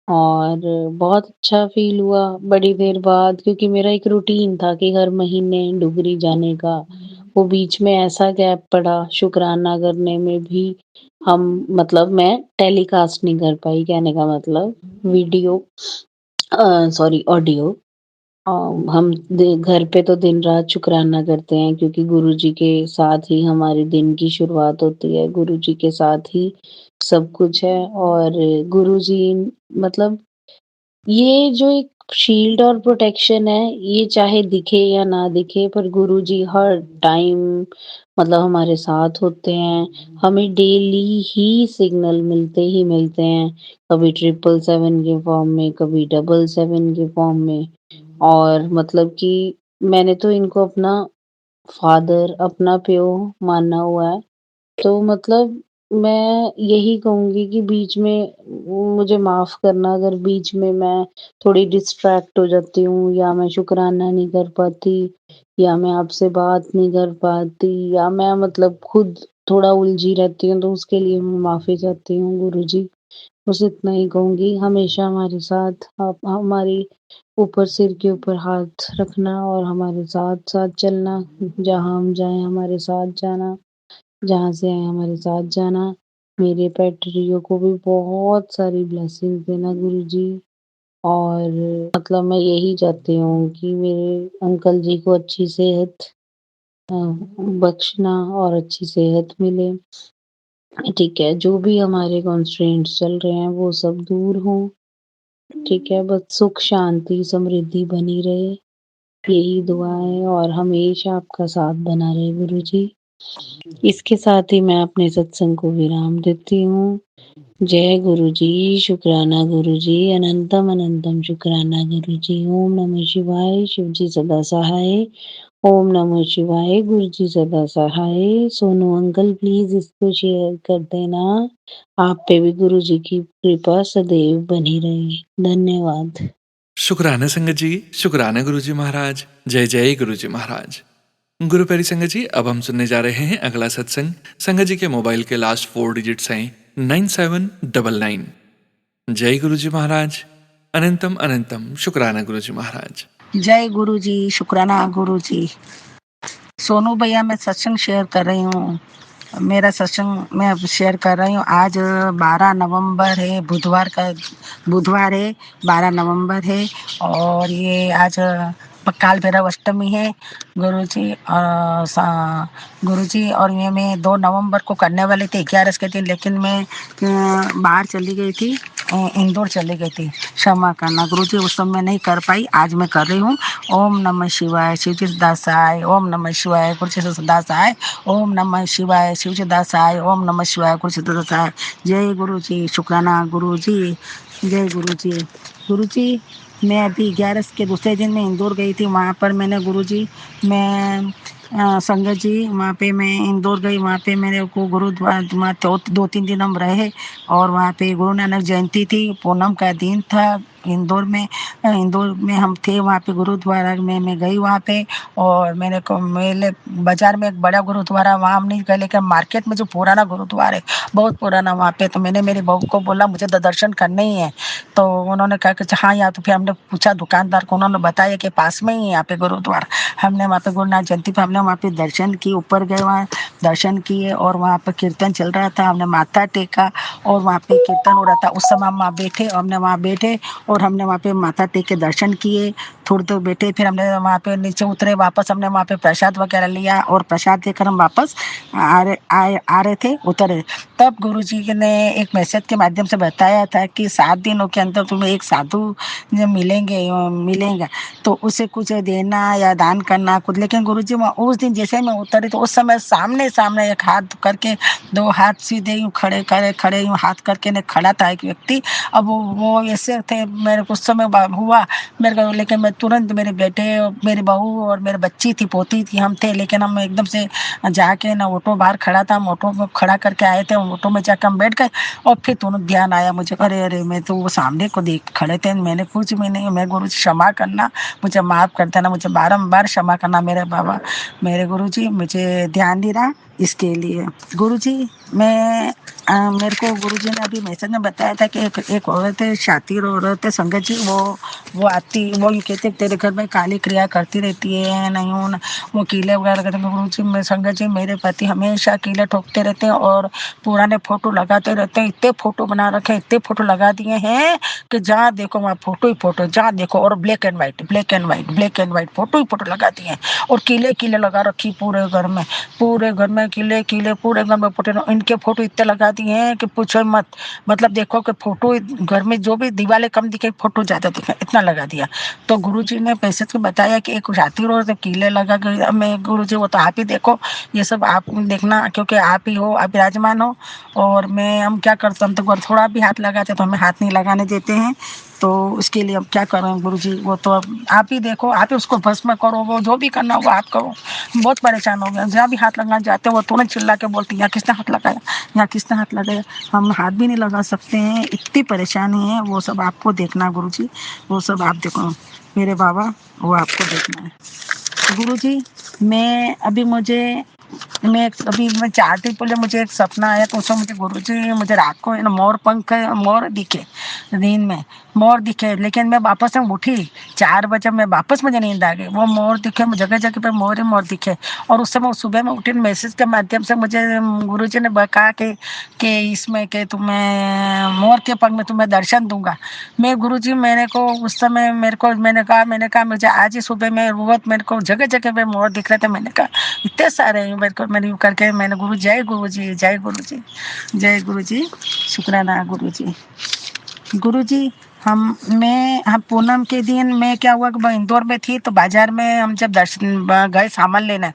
और बहुत अच्छा फ़ील हुआ बड़ी देर बाद क्योंकि मेरा एक रूटीन था कि हर महीने डुगरी जाने का। वो बीच में ऐसा गैप पड़ा शुकराना करने में भी हम मतलब मैं टेलीकास्ट नहीं कर पाई कहने का मतलब वीडियो सॉरी ऑडियो। अ, हम घर पे तो दिन रात शुक्राना करते हैं क्योंकि गुरुजी के साथ ही हमारे दिन की शुरुआत होती है, गुरुजी के साथ ही सब कुछ है और गुरुजी मतलब ये जो एक शील्ड और प्रोटेक्शन है, ये चाहे दिखे या ना दिखे पर गुरुजी हर टाइम मतलब हमारे साथ होते हैं। हमें डेली ही सिग्नल मिलते ही मिलते हैं, कभी 777 के फॉर्म में, कभी 777 के फॉर्म में। और मतलब कि मैंने तो इनको अपना फादर, अपना प्यो माना हुआ है। तो मतलब मैं यही कहूँगी कि बीच में मुझे माफ़ करना अगर बीच में मैं थोड़ी डिस्ट्रैक्ट हो जाती हूँ या मैं शुकराना नहीं कर पाती या मैं आपसे बात नहीं कर पाती या मैं मतलब खुद थोड़ा उलझी रहती हूँ, तो उसके लिए मैं माफ़ी चाहती हूँ गुरुजी। बस इतना ही कहूँगी, हमेशा हमारे साथ आप हमारी ऊपर सिर के ऊपर हाथ रखना और हमारे साथ-साथ चलना, जहाँ हम जाएँ हमारे साथ जाना। जहाँ से आए हमारे साथ जाना। मेरे पेट रियो को भी बहुत सारी ब्लेसिंग्स देना गुरुजी और मतलब मैं यही चाहती हूँ कि मेरे अंकल जी को अच्छी सेहत अ, बख्शना और अच्छी सेहत मिले। ठीक है, जो भी हमारे कंस्ट्रेंट्स चल रहे हैं वो सब दूर हों। ठीक है, बस सुख, शांति, समृद्धि बनी रहे, यही दुआ है और हमेशा आपका साथ बना रहे गुरुजी। इसके साथ ही मैं अपने सत्संग को विराम देती हूँ। जय गुरुजी, शुक्राना गुरुजी, अनंतम अनंतम शुक्राना गुरुजी। ओम नमः शिवाय, शिव जी सदा सहाय। ओम नमः शिवाय, गुरुजी सदा सहाय। सोनू अंकल प्लीज इसको शेयर कर देना। आप पे भी गुरुजी की कृपा सदैव बनी रहे। धन्यवाद। शुक्राना संगत जी, शुक्राना गुरुजी महाराज। जय जय गुरुजी महाराज। गुरु प्यारी संगत जी, अब हम सुनने जा रहे हैं अगला सत्संग। संगत जी के मोबाइल के लास्ट 4 डिजिट्स हैं 9799। जय गुरुजी महाराज। अनंतम अनंतम शुक्राना गुरुजी महाराज। जय गुरु जी, शुक्राना गुरु जी। सोनू भैया, मैं सत्संग शेयर कर रही हूँ। मेरा सत्संग मैं अब शेयर कर रही हूँ। आज 12 नवंबर है, बुधवार है, 12 नवंबर है और ये आज काल भैरव अष्टमी है गुरुजी। गुरुजी और ये मैं 2 नवंबर को करने वाली थी 11 के दिन, लेकिन मैं बाहर चली गई थी, इंदौर चली गई थी। क्षमा करना गुरुजी, उस समय नहीं कर पाई, आज मैं कर रही हूँ। ओम नमः शिवाय, शिवजी दासाय। ओम नमः शिवाय, गुरुजी दासाय। ओम नमः शिवाय, शिवजी दासाय। ओम नमः शिवाय, गुरुजी दासाय। जय गुरु जी, शुक्राना गुरु जी। जय गुरु जी। गुरु जी, मैं अभी 11 के दूसरे दिन मैं इंदौर गई थी। वहाँ पर मैंने गुरुजी मैं संगत जी वहाँ पे मैं इंदौर गई। वहाँ पे मेरे को गुरुद्वारा 2-3 दिन हम रहे और वहाँ पे गुरु नानक जयंती थी, पूनम का दिन था। इंदौर में हम थे। वहाँ पे गुरुद्वारा में मैं गई वहाँ पे और मेरे को मेले बाजार में एक बड़ा गुरुद्वारा वहाँ हम नहीं गए, लेकिन मार्केट में जो पुराना गुरुद्वारा है बहुत पुराना वहाँ पे, तो मैंने मेरी बहू को बोला मुझे दर्शन करने ही है। तो उन्होंने कहा कि हाँ यहाँ, तो फिर हमने पूछा दुकानदार को, उन्होंने बताया कि पास में ही है यहाँ पे गुरुद्वारा। हमने वहाँ पे गुरु नानक जयंती पे हमने वहाँ पे दर्शन किए, ऊपर गए वहाँ दर्शन किए और वहाँ पे कीर्तन चल रहा था। हमने माथा टेका और वहाँ पे कीर्तन हो रहा था। उस समय हम वहाँ बैठे और हमने वहाँ बैठे और हमने वहाँ पे माथा टेक के दर्शन किए। थोड़ी देर बैठे, फिर हमने वहाँ पे नीचे उतरे वापस, हमने वहाँ पे प्रसाद वगैरह लिया और प्रसाद लेकर हम वापस आ रहे थे, उतरे। तब गुरुजी ने एक मैसेज के माध्यम से बताया था कि 7 दिनों के अंदर तुम्हें एक साधु मिलेगा, तो उसे कुछ देना या दान करना कुछ। लेकिन गुरुजी उस दिन जैसे मैं उतरी तो उस समय सामने सामने एक हाथ करके 2 हाथ सीधे यूँ खड़े यूँ हाथ करके ने खड़ा था एक व्यक्ति। अब वो ऐसे थे, मेरे को उस समय हुआ मेरे को, लेकिन मैं तुरंत मेरे बेटे, मेरी बहू और मेरी बच्ची थी, पोती थी, हम थे, लेकिन हम एकदम से जाके ना ऑटो बाहर खड़ा था, हम ऑटो में खड़ा करके आए थे, ऑटो में जाकर हम बैठ गए और फिर तुरंत ध्यान आया मुझे, अरे अरे मैं तो वो सामने को देख खड़े थे, मैंने कुछ भी नहीं। मैं गुरु जी क्षमा करना, मुझे माफ़ कर देना, मुझे बारंबार क्षमा करना मेरे बाबा, मेरे गुरु जी, मुझे ध्यान नहीं रहा इसके लिए। गुरु जी मेरे को गुरुजी ने अभी मैसेज में बताया था कि एक औरत है, शातिर औरत है संगत जी, वो आती, वो ये कहते तेरे घर में काली क्रिया करती रहती है, नहीं वो कीले वगैरह करते। गुरुजी मैं संगत जी मेरे पति हमेशा कीले ठोकते रहते हैं और पुराने फोटो लगाते रहते हैं। इतने फोटो बना रखे, इतने फोटो लगा दिए हैं कि जहाँ देखो वहाँ फोटो ही फोटो, जहाँ देखो, और black and white photo he photo लगा दिए हैं और कीले लगा रखी पूरे घर में कीले पूरे घर में फोटो। इनके फोटो इतने लगा दिए हैं कि पूछो मत। मतलब देखो कि फोटो घर में जो भी दीवारें कम दिखे, फोटो ज्यादा दिखे, इतना लगा दिया। तो गुरुजी ने पैसे को बताया कि एक जाती और कीले लगा के, मैं गुरुजी वो तो आप ही देखो, ये सब आप देखना, क्योंकि आप ही हो, आप विराजमान हो। और हम क्या करते, हम तो थोड़ा भी हाथ लगाते तो हमें हाथ नहीं लगाने देते हैं। तो उसके लिए अब क्या करें गुरुजी, वो तो अब आप ही देखो, आप ही उसको भस्म करो, वो जो भी करना होगा आप करो। बहुत परेशान हो गया, जहाँ भी हाथ लगाने जाते हैं वो तुरंत चिल्ला के बोलती है यहाँ किसने हाथ लगाया, यहाँ किसने हाथ लगाया। हम हाथ भी नहीं लगा सकते हैं, इतनी परेशानी है। वो सब आपको देखना गुरुजी, वो सब आप देखो मेरे बाबा, वो आपको देखना है गुरुजी। मैं 4 दिन पहले मुझे एक सपना आया, तो उसमें मुझे गुरुजी मुझे रात को है ना मोर दिखे, नींद में मोर दिखे, लेकिन मैं वापस में उठी 4 बजे, मैं वापस मुझे नींद आ गई। वो मोर दिखे, जगह जगह पे मोर ही मोर दिखे। और उस समय सुबह में उठी, मैसेज के माध्यम से मुझे गुरुजी ने कहा कि इसमें कि तुम्हें मोर के पंख में तुम्हें दर्शन दूंगा। मैं गुरुजी मेरे को उस समय मैंने कहा मुझे आज ही सुबह में रोज मेरे को जगह जगह पे मोर दिख रहे थे। मैंने कहा इतने सारे मेरे को, मैंने यूँ करके मैंने जय गुरु जी, जय गुरु जी, जय गुरु जी, शुक्राना गुरु जी। गुरु जी हम पूनम के दिन मैं क्या हुआ कि मैं इंदौर में थी, तो बाजार में हम जब गए सामान लेने,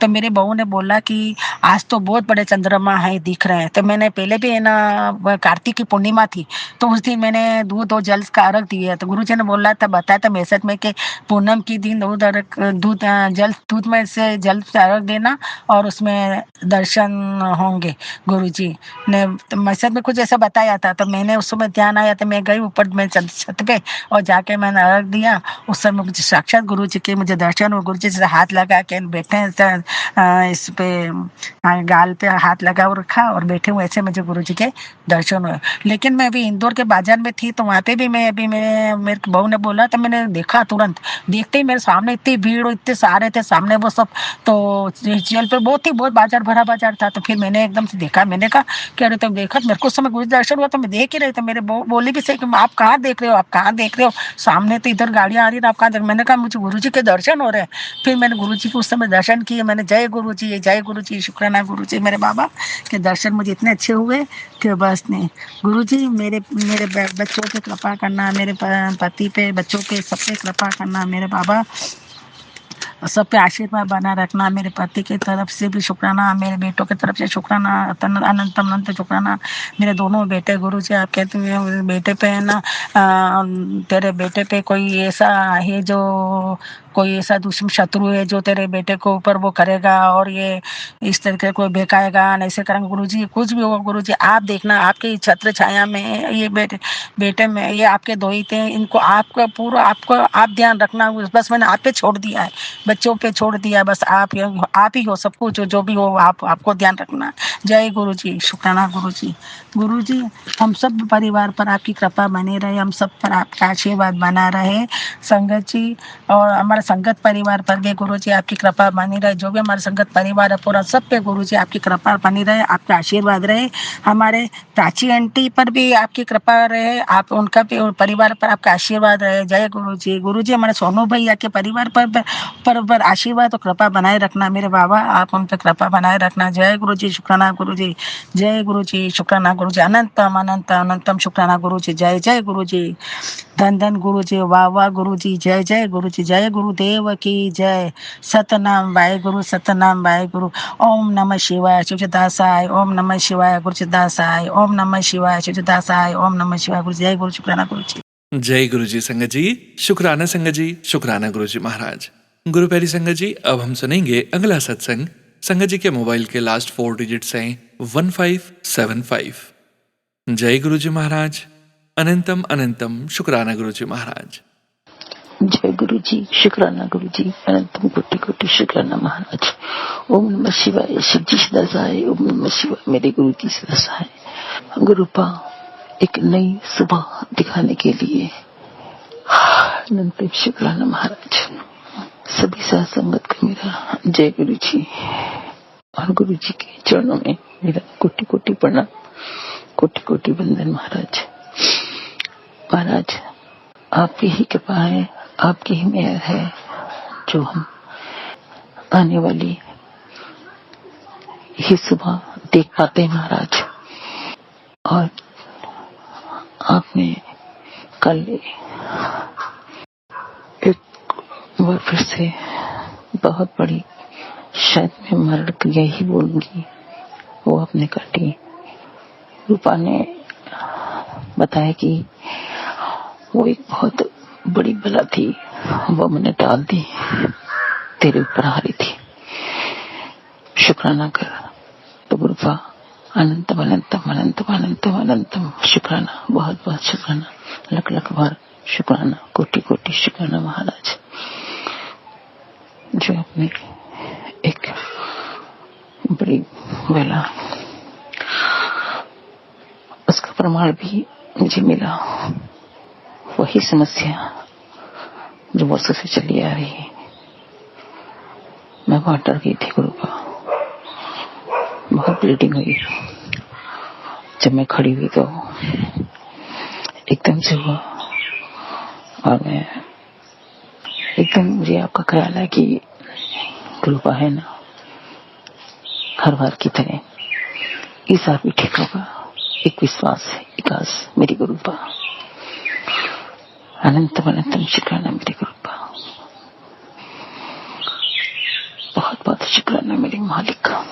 तो मेरे बहू ने बोला कि आज तो बहुत बड़े चंद्रमा है दिख रहे हैं। तो मैंने पहले भी है ना, कार्तिक की पूर्णिमा थी, तो उस दिन मैंने दूध और जल का अर्घ दिया। तो गुरु जी ने बताया था मैसेज में कि पूनम के दिन दूध में से जल से अर्घ देना और उसमें दर्शन होंगे। गुरु जी ने मैसेज में कुछ ऐसा बताया था, तो मैंने उस समय ध्यान आया तो मैं गई ऊपर, मैं छत पे और जाके मैंने अर्घ दिया। उस समय मुझे साक्षात गुरु जी के मुझे दर्शन हुए। गुरु जी से हाथ लगा के बैठे हैं, इस पे गाल पे हाथ लगा रखा और बैठे हुए, ऐसे मुझे गुरु जी के दर्शन हुए। लेकिन मैं अभी इंदौर के बाजार में थी, तो वहाँ पे भी मेरे बहू ने बोला, तो मैंने देखा, तुरंत देखते ही मेरे सामने इतनी भीड़, इतने सारे थे सामने वो सब। तो चल पे बहुत बाजार भरा बाजार था। तो फिर मैंने एकदम से देखा, मैंने कहा कि अरे तुम देखा, मेरे को उस समय गुरु दर्शन हुआ तो मैं देख ही रही थी। मेरे बोली भी सही कि आप कहाँ देख रहे हो, आप कहाँ देख रहे हो, सामने तो इधर गाड़ियाँ आ रही है, आप कहाँ देख। मैंने कहा मुझे गुरु जी के दर्शन हो रहे हैं। फिर मैंने गुरु जी को उस समय दर्शन किए, मैंने जय गुरु जी, शुक्राना गुरु जी, मेरे बाबा के दर्शन मुझे इतने अच्छे हुए कि बस नहीं। गुरु जी मेरे बच्चों पे कृपा करना, मेरे पति पे, बच्चों पे, सब पे कृपा करना मेरे बाबा। सब पे आशीर्वाद बना रखना। मेरे पति की तरफ से भी शुक्राना, मेरे बेटों की तरफ से शुक्राना, अनंत अनंत शुक्राना। मेरे दोनों बेटे गुरु जी, आप कहते हैं बेटे पे है ना, तेरे बेटे पे कोई ऐसा है जो कोई ऐसा दुश्मन शत्रु है जो तेरे बेटे को ऊपर वो करेगा और ये इस तरीके को बेकाएगा, ऐसे करेंगे गुरुजी, कुछ भी होगा गुरुजी आप देखना, आपकी छत्र छाया में ये बेटे में ये आपके दो ही थे, इनको आपका पूरा आपको आप ध्यान रखना। बस मैंने आप पे छोड़ दिया है, बच्चों पे छोड़ दिया है, बस आप ही हो सब कुछ, जो भी हो आपको ध्यान रखना। जय गुरुजी, शुक्राना गुरुजी। गुरुजी हम सब परिवार पर आपकी कृपा बनी रहे, हम सब पर आपका आशीर्वाद बना रहे, संगत जी और हमारे संगत परिवार पर भी गुरुजी आपकी कृपा बनी रहे। जो भी हमारे संगत परिवार है पूरा सब पे गुरुजी आपकी कृपा बनी रहे, आपका आशीर्वाद रहे। हमारे प्राची आंटी पर भी आपकी कृपा रहे, आप उनका भी परिवार पर आपका आशीर्वाद रहे। जय गुरुजी। गुरुजी हमारे सोनू भैया के परिवार पर आशीर्वाद और कृपा बनाए रखना। मेरे बाबा आप उन पर कृपा बनाए रखना। जय गुरुजी, शुक्राना गुरुजी। जय गुरुजी, शुक्राना गुरुजी। अनंतम अनंतम अनंतम शुक्राना गुरुजी। जय जय गुरुजी। धन धन गुरुजी, वाह वाह गुरुजी। जय जय गुरुजी। जय गुरुदेव की जय। सतनाम वाहे गुरु, सतनाम वाहे गुरु। ओम नमः शिवाय शिवदासाय, ओम नमः शिवाय गुरुदासाय, ओम नमः शिवाय शिवदासाय, ओम नमः शिवाय गुरु। जय गुरु, शुक्राना गुरुजी। जय गुरु जी संगत जी, शुक्राना संगत जी, शुक्राना गुरु जी महाराज। गुरु प्यारी संगत जी, अब हम सुनेंगे अगला सत्संग। संगत जी के मोबाइल के लास्ट 4 डिजिट्स हैं 1575। जय गुरु जी महाराज। अनंतम अनंतम शुक्राना गुरु जी महाराज। जय गुरु जी, शुक्राना गुरु जी, अनंतम कोटि कोटि शुक्राना महाराज। ओम नमः शिवाय, शिव जी सदा सहाय। ओम नमः शिवाय, मेरे गुरु जी सदा सहाय। गुरुपा एक नई सुबह दिखाने के लिए अनंतम शुक्राना महाराज। सभी साथ संगत को मेरा जय गुरु जी और गुरु जी के चरणों में मेरा कोटि कोटि प्रणाम, कोटि कोटि वंदन महाराज। महाराज आपकी ही कृपा है, आपकी ही मेहर है जो हम आने वाली ये सुबह देख पाते हैं महाराज। और आपने कल एक बार फिर से बहुत बड़ी, शायद मैं मरण क्रिया ही बोलूंगी, वो आपने काटी। रूपा ने बताया कि वो एक बहुत बड़ी बला थी, वो मैंने डाल दी, तेरे ऊपर आ रही थी। शुक्राना कर तो गुरुपा, अनंतम अनंतम अनंतम अनंतम अनंतम शुक्राना, बहुत बहुत शुक्राना, लख लख बार शुक्राना, कोटि कोटि शुक्राना महाराज, जो अपने एक बड़ी बेला उसका प्रमाण भी मुझे मिला। वही समस्या जो वर्षों से चली आ रही है, मैं बहुत डर गई थी गुरुपा, बहुत ब्लीडिंग हुई। जब मैं खड़ी हुई तो एकदम से हुआ और मैं एकदम, मुझे आपका ख्याल है कि गुरुपा है ना, हर बार की तरह इस बार भी ठीक होगा, एक विश्वास है, एक आस मेरी गुरुपा। अनंतम अनंतम शुक्राना मेरे गुरुपा, बहुत बहुत शुक्राना मेरे मालिक का।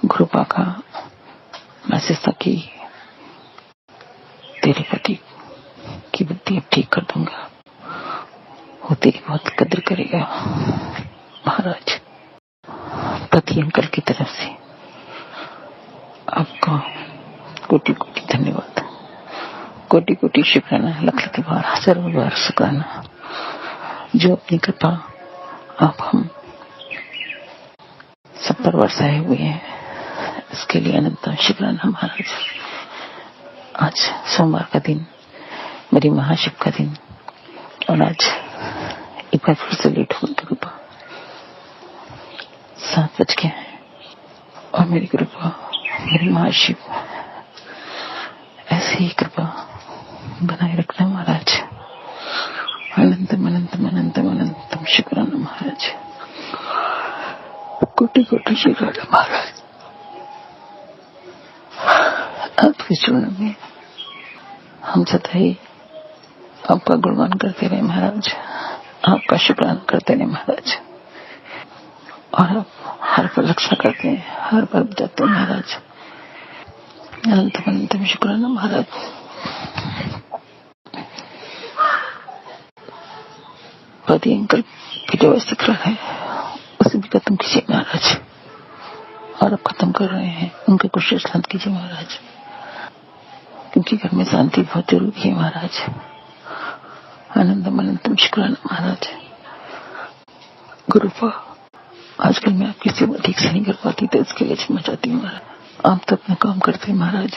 गुरुपा का मैसेज था कि तेरे पति की बुद्धि अब ठीक कर दूंगा, वो तेरी बहुत कदर करेगा महाराज। पति अंकल की तरफ से आपका कोटि कोटि धन्यवाद, कोटि कोटि शुक्राना, लख लख बार, हजारों बार शुक्राना, जो अपनी कृपा आप हम सब पर बरसाए हुए हैं, इसके लिए अनंत शुक्राना महाराज। आज सोमवार का दिन, मेरी महाशिव का दिन, और आज एक बार फिर से लेट होने की कृपा, 7 बज गए हैं और मेरी कृपा, मेरी महाशिव ऐसे ही कृपा बनाए रखना महाराज। अनंतम अनंतम अनंतम अनंतम शुक्राना महाराज, कोटि कोटि शुक्राना महाराज। आपके चरणों में हम सदा ही आपका गुणगान करते रहे महाराज। आपका शुक्राना करते हैं महाराज, और आप हर पल रक्षा करते हैं, हर पल बचाते हैं महाराज। अनंतम अनंतम शुक्राना महाराज। पति अंकल की जो वैसे है उसे भी खत्म कीजिए महाराज, और अब खत्म कर रहे हैं, उनके कुछ शांत कीजिए महाराज, क्योंकि घर में शांति बहुत जरूरी है महाराज। अनंतम अनंतम शुक्राना महाराज। गुरुपा, आजकल मैं आपकी सेवा ठीक से नहीं कर पाती, तो इसके लिए क्षमा चाहती हूँ महाराज। आप तो अपना काम करते हैं महाराज,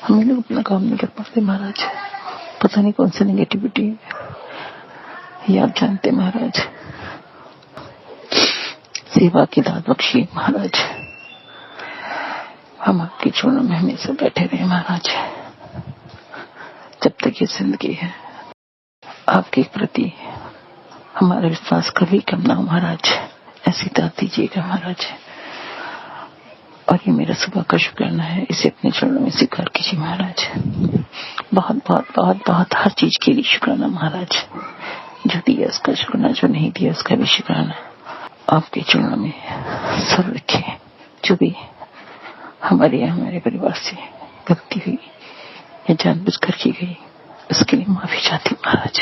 हम लोग अपना काम नहीं कर पाते महाराज। पता नहीं कौन सी नेगेटिविटी है, ये आप जानते महाराज। सेवा की दात बख्शिए महाराज, हम आपके चरणों में हमेशा बैठे रहे महाराज, जब तक ये जिंदगी है। आपके प्रति हमारा विश्वास कभी कम ना हो महाराज, ऐसी दात दीजिएगा महाराज। और ये मेरा सुबह का शुक्राना है, इसे अपने चरणों में स्वीकार कीजिए महाराज। बहुत बहुत बहुत बहुत हर चीज के लिए शुक्राना महाराज, जो दिया उसका शुक्राना, जो नहीं दिया उसका भी शुक्राना। आपके चरणों में सब रखे, जो भी हमारे परिवार से गलती हुई या जानबूझकर की गई, उसके लिए माफी चाहती हूँ महाराज।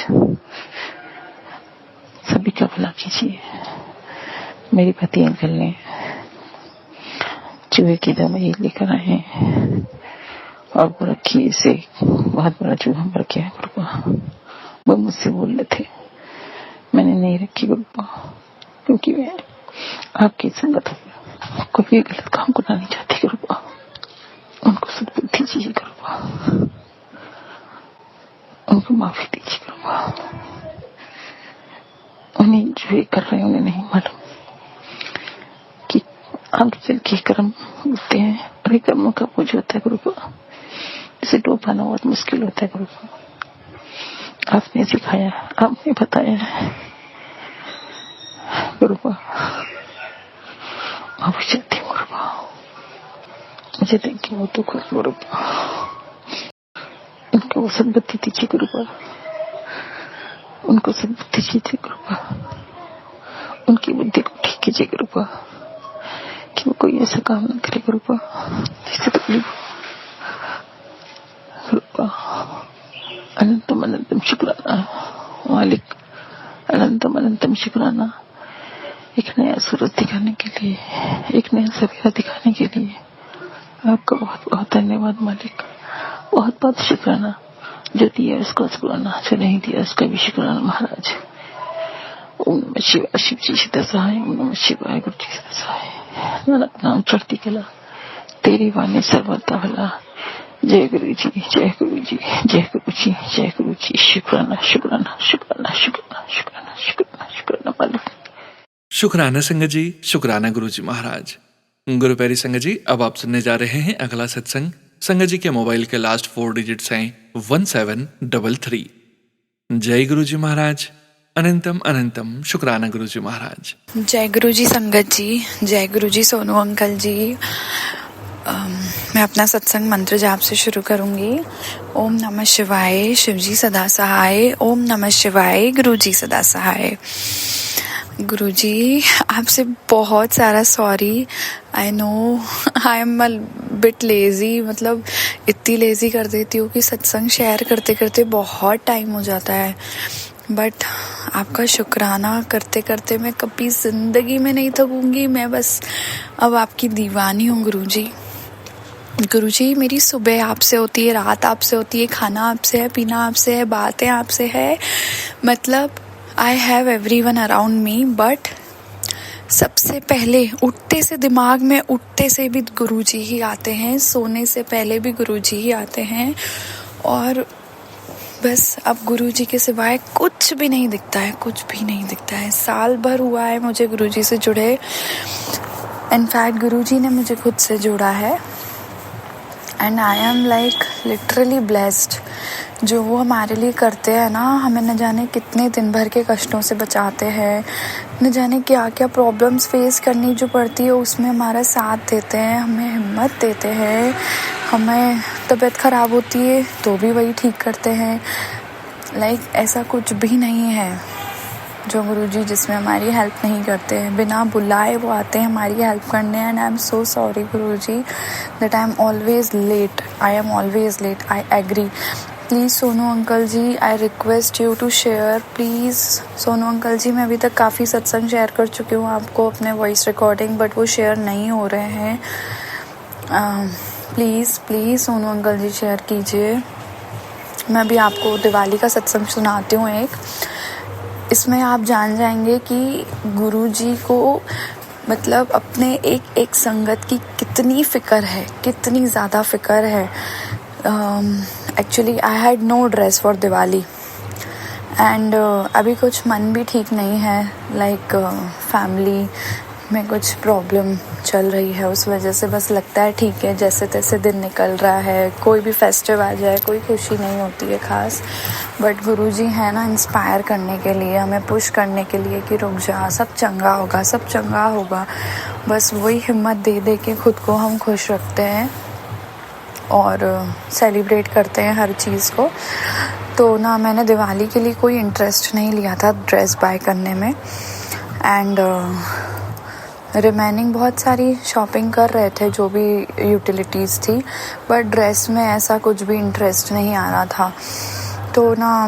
सभी का भला कीजिए। मेरे पति अंकल ने चूहे की दवाई लेकर आए हैं और वो रखी, इसे बहुत बड़ा चूहा मर गया गुरुपा। वो मुझसे बोल रहे थे, मैंने नहीं रखी गुरुपा, क्योंकि मैं आपकी संगत कोई भी गलत काम करना नहीं चाहती गुरुपा। उनको सद्बुद्धि दीजिए गुरुपा, उनको माफी दीजिए गुरुपा। उन्हें जो ये कर रहे हैं उन्हें नहीं मालूम कि आगे चल के कर्म होते हैं, और ये कर्मों का बोझ होता है गुरुपा, इसे डूब पाना बहुत मुश्किल होता है गुरुपा। आपने सिखाया, आपने बताया गुरुपा। आप चाहती हूँ गुरुपा, मुझे देख के वो दुख गुरुपा, उनको वो सद्बुद्धि दीजिए गुरुपा, उनको सद्बुद्धि दीजिए गुरुपा, उनकी बुद्धि को ठीक कीजिए गुरुपा, कि वो कोई ऐसा काम न करे गुरुपा जिससे तकलीफ गुरुपा। अनंतम अनंतम शुक्राना मालिक, अनंतम अनंतम शुक्राना। एक नया सूरज दिखाने के लिए, एक नया सवेरा दिखाने के लिए आपका बहुत बहुत धन्यवाद मालिक। बहुत बहुत शुक्राना, जो दिया उसका शुक्राना, जो नहीं दिया उसका भी शुक्राना महाराज। ओम नमः शिवाय, शिव जी सदा सहाय। ओम नमः शिवाय, गुरु जी सदा सहाय। नानक नाम चढ़ती कला, तेरी वाणी सर्वदा भला। जय गुरु जी, जय गुरु जी, जय गुरु जी, जय गुरु जी। शुक्राना शुक्राना शुक्राना शुक्राना शुक्राना शुक्राना शुक्राना मालिक। शुक्राना संगत जी, शुक्राना गुरु जी महाराज। गुरु प्यारी संगत जी, अब आप सुनने जा रहे हैं अगला सत्संग। संगत जी के मोबाइल के लास्ट 4 डिजिट्स हैं 1733। जय गुरु जी महाराज। अनंतम अनंतम शुक्राना गुरु जी महाराज। जय गुरु जी संगत जी, जय गुरु जी सोनू अंकल जी। मैं अपना सत्संग मंत्र जाप से शुरू करूंगी। ओम नमः शिवाय, शिव जी सदा सहाय। ओम नमः शिवाय, गुरु जी सदा सहाय। गुरु जी, आपसे बहुत सारा sorry. I know I am a bit lazy, मतलब इतनी लेजी कर देती हूँ कि सत्संग शेयर करते करते बहुत टाइम हो जाता है। बट आपका शुक्राना करते करते मैं कभी जिंदगी में नहीं थकूंगी। मैं बस अब आपकी दीवानी हूँ गुरु जी। गुरु जी, मेरी सुबह आपसे होती है, रात आपसे होती है, खाना आपसे है, पीना आपसे है, बातें आपसे है। मतलब I have everyone around me, but सबसे पहले उठते से दिमाग में उठते से भी गुरुजी ही आते हैं, सोने से पहले भी गुरुजी ही आते हैं। और बस अब गुरुजी के सिवाय कुछ भी नहीं दिखता है, कुछ भी नहीं दिखता है। साल भर हुआ है मुझे गुरुजी से जुड़े। इनफैक्ट गुरुजी ने मुझे खुद से जोड़ा है। And I am like literally blessed. जो वो हमारे लिए करते हैं ना, हमें न जाने कितने दिन भर के कष्टों से बचाते हैं, न जाने क्या क्या प्रॉब्लम्स फेस करनी जो पड़ती है उसमें हमारा साथ देते हैं, हमें हिम्मत देते हैं। हमें तबीयत ख़राब होती है तो भी वही ठीक करते हैं। लाइक ऐसा कुछ भी नहीं है। जो गुरुजी जिसमें हमारी हेल्प नहीं करते हैं, बिना बुलाए वो आते हैं हमारी हेल्प करने. And I am so sorry Guruji that I am always late. I am always late. I agree. Please Sonu uncle ji, I request you to share please. Sonu uncle ji, मैं अभी तक काफ़ी सत्संग शेयर कर चुकी हूँ आपको अपने वॉइस रिकॉर्डिंग, बट वो शेयर नहीं हो रहे हैं. Please please Sonu uncle ji share कीजिए. मैं अभी आपको दिवाली का सत्संग सुनाती हूँ एक. इसमें आप जान जाएंगे कि गुरुजी को मतलब अपने एक एक संगत की कितनी फ़िक्र है, कितनी ज़्यादा फ़िक्र है. Actually I had no dress for Diwali and अभी कुछ मन भी ठीक नहीं है. लाइक फैमिली में कुछ प्रॉब्लम चल रही है, उस वजह से बस लगता है ठीक है जैसे तैसे दिन निकल रहा है. कोई भी फेस्टिव आ जाए कोई खुशी नहीं होती है ख़ास, बट गुरुजी है ना इंस्पायर करने के लिए, हमें पुश करने के लिए कि रुक जा, सब चंगा होगा, सब चंगा होगा. बस वही हिम्मत दे दे के खुद को हम खुश रखते हैं और सेलिब्रेट करते हैं हर चीज़ को. तो ना मैंने दिवाली के लिए कोई इंटरेस्ट नहीं लिया था ड्रेस बाय करने में. एंड रिमेनिंग बहुत सारी शॉपिंग कर रहे थे जो भी यूटिलिटीज़ थी, बट ड्रेस में ऐसा कुछ भी इंटरेस्ट नहीं आ रहा था. तो ना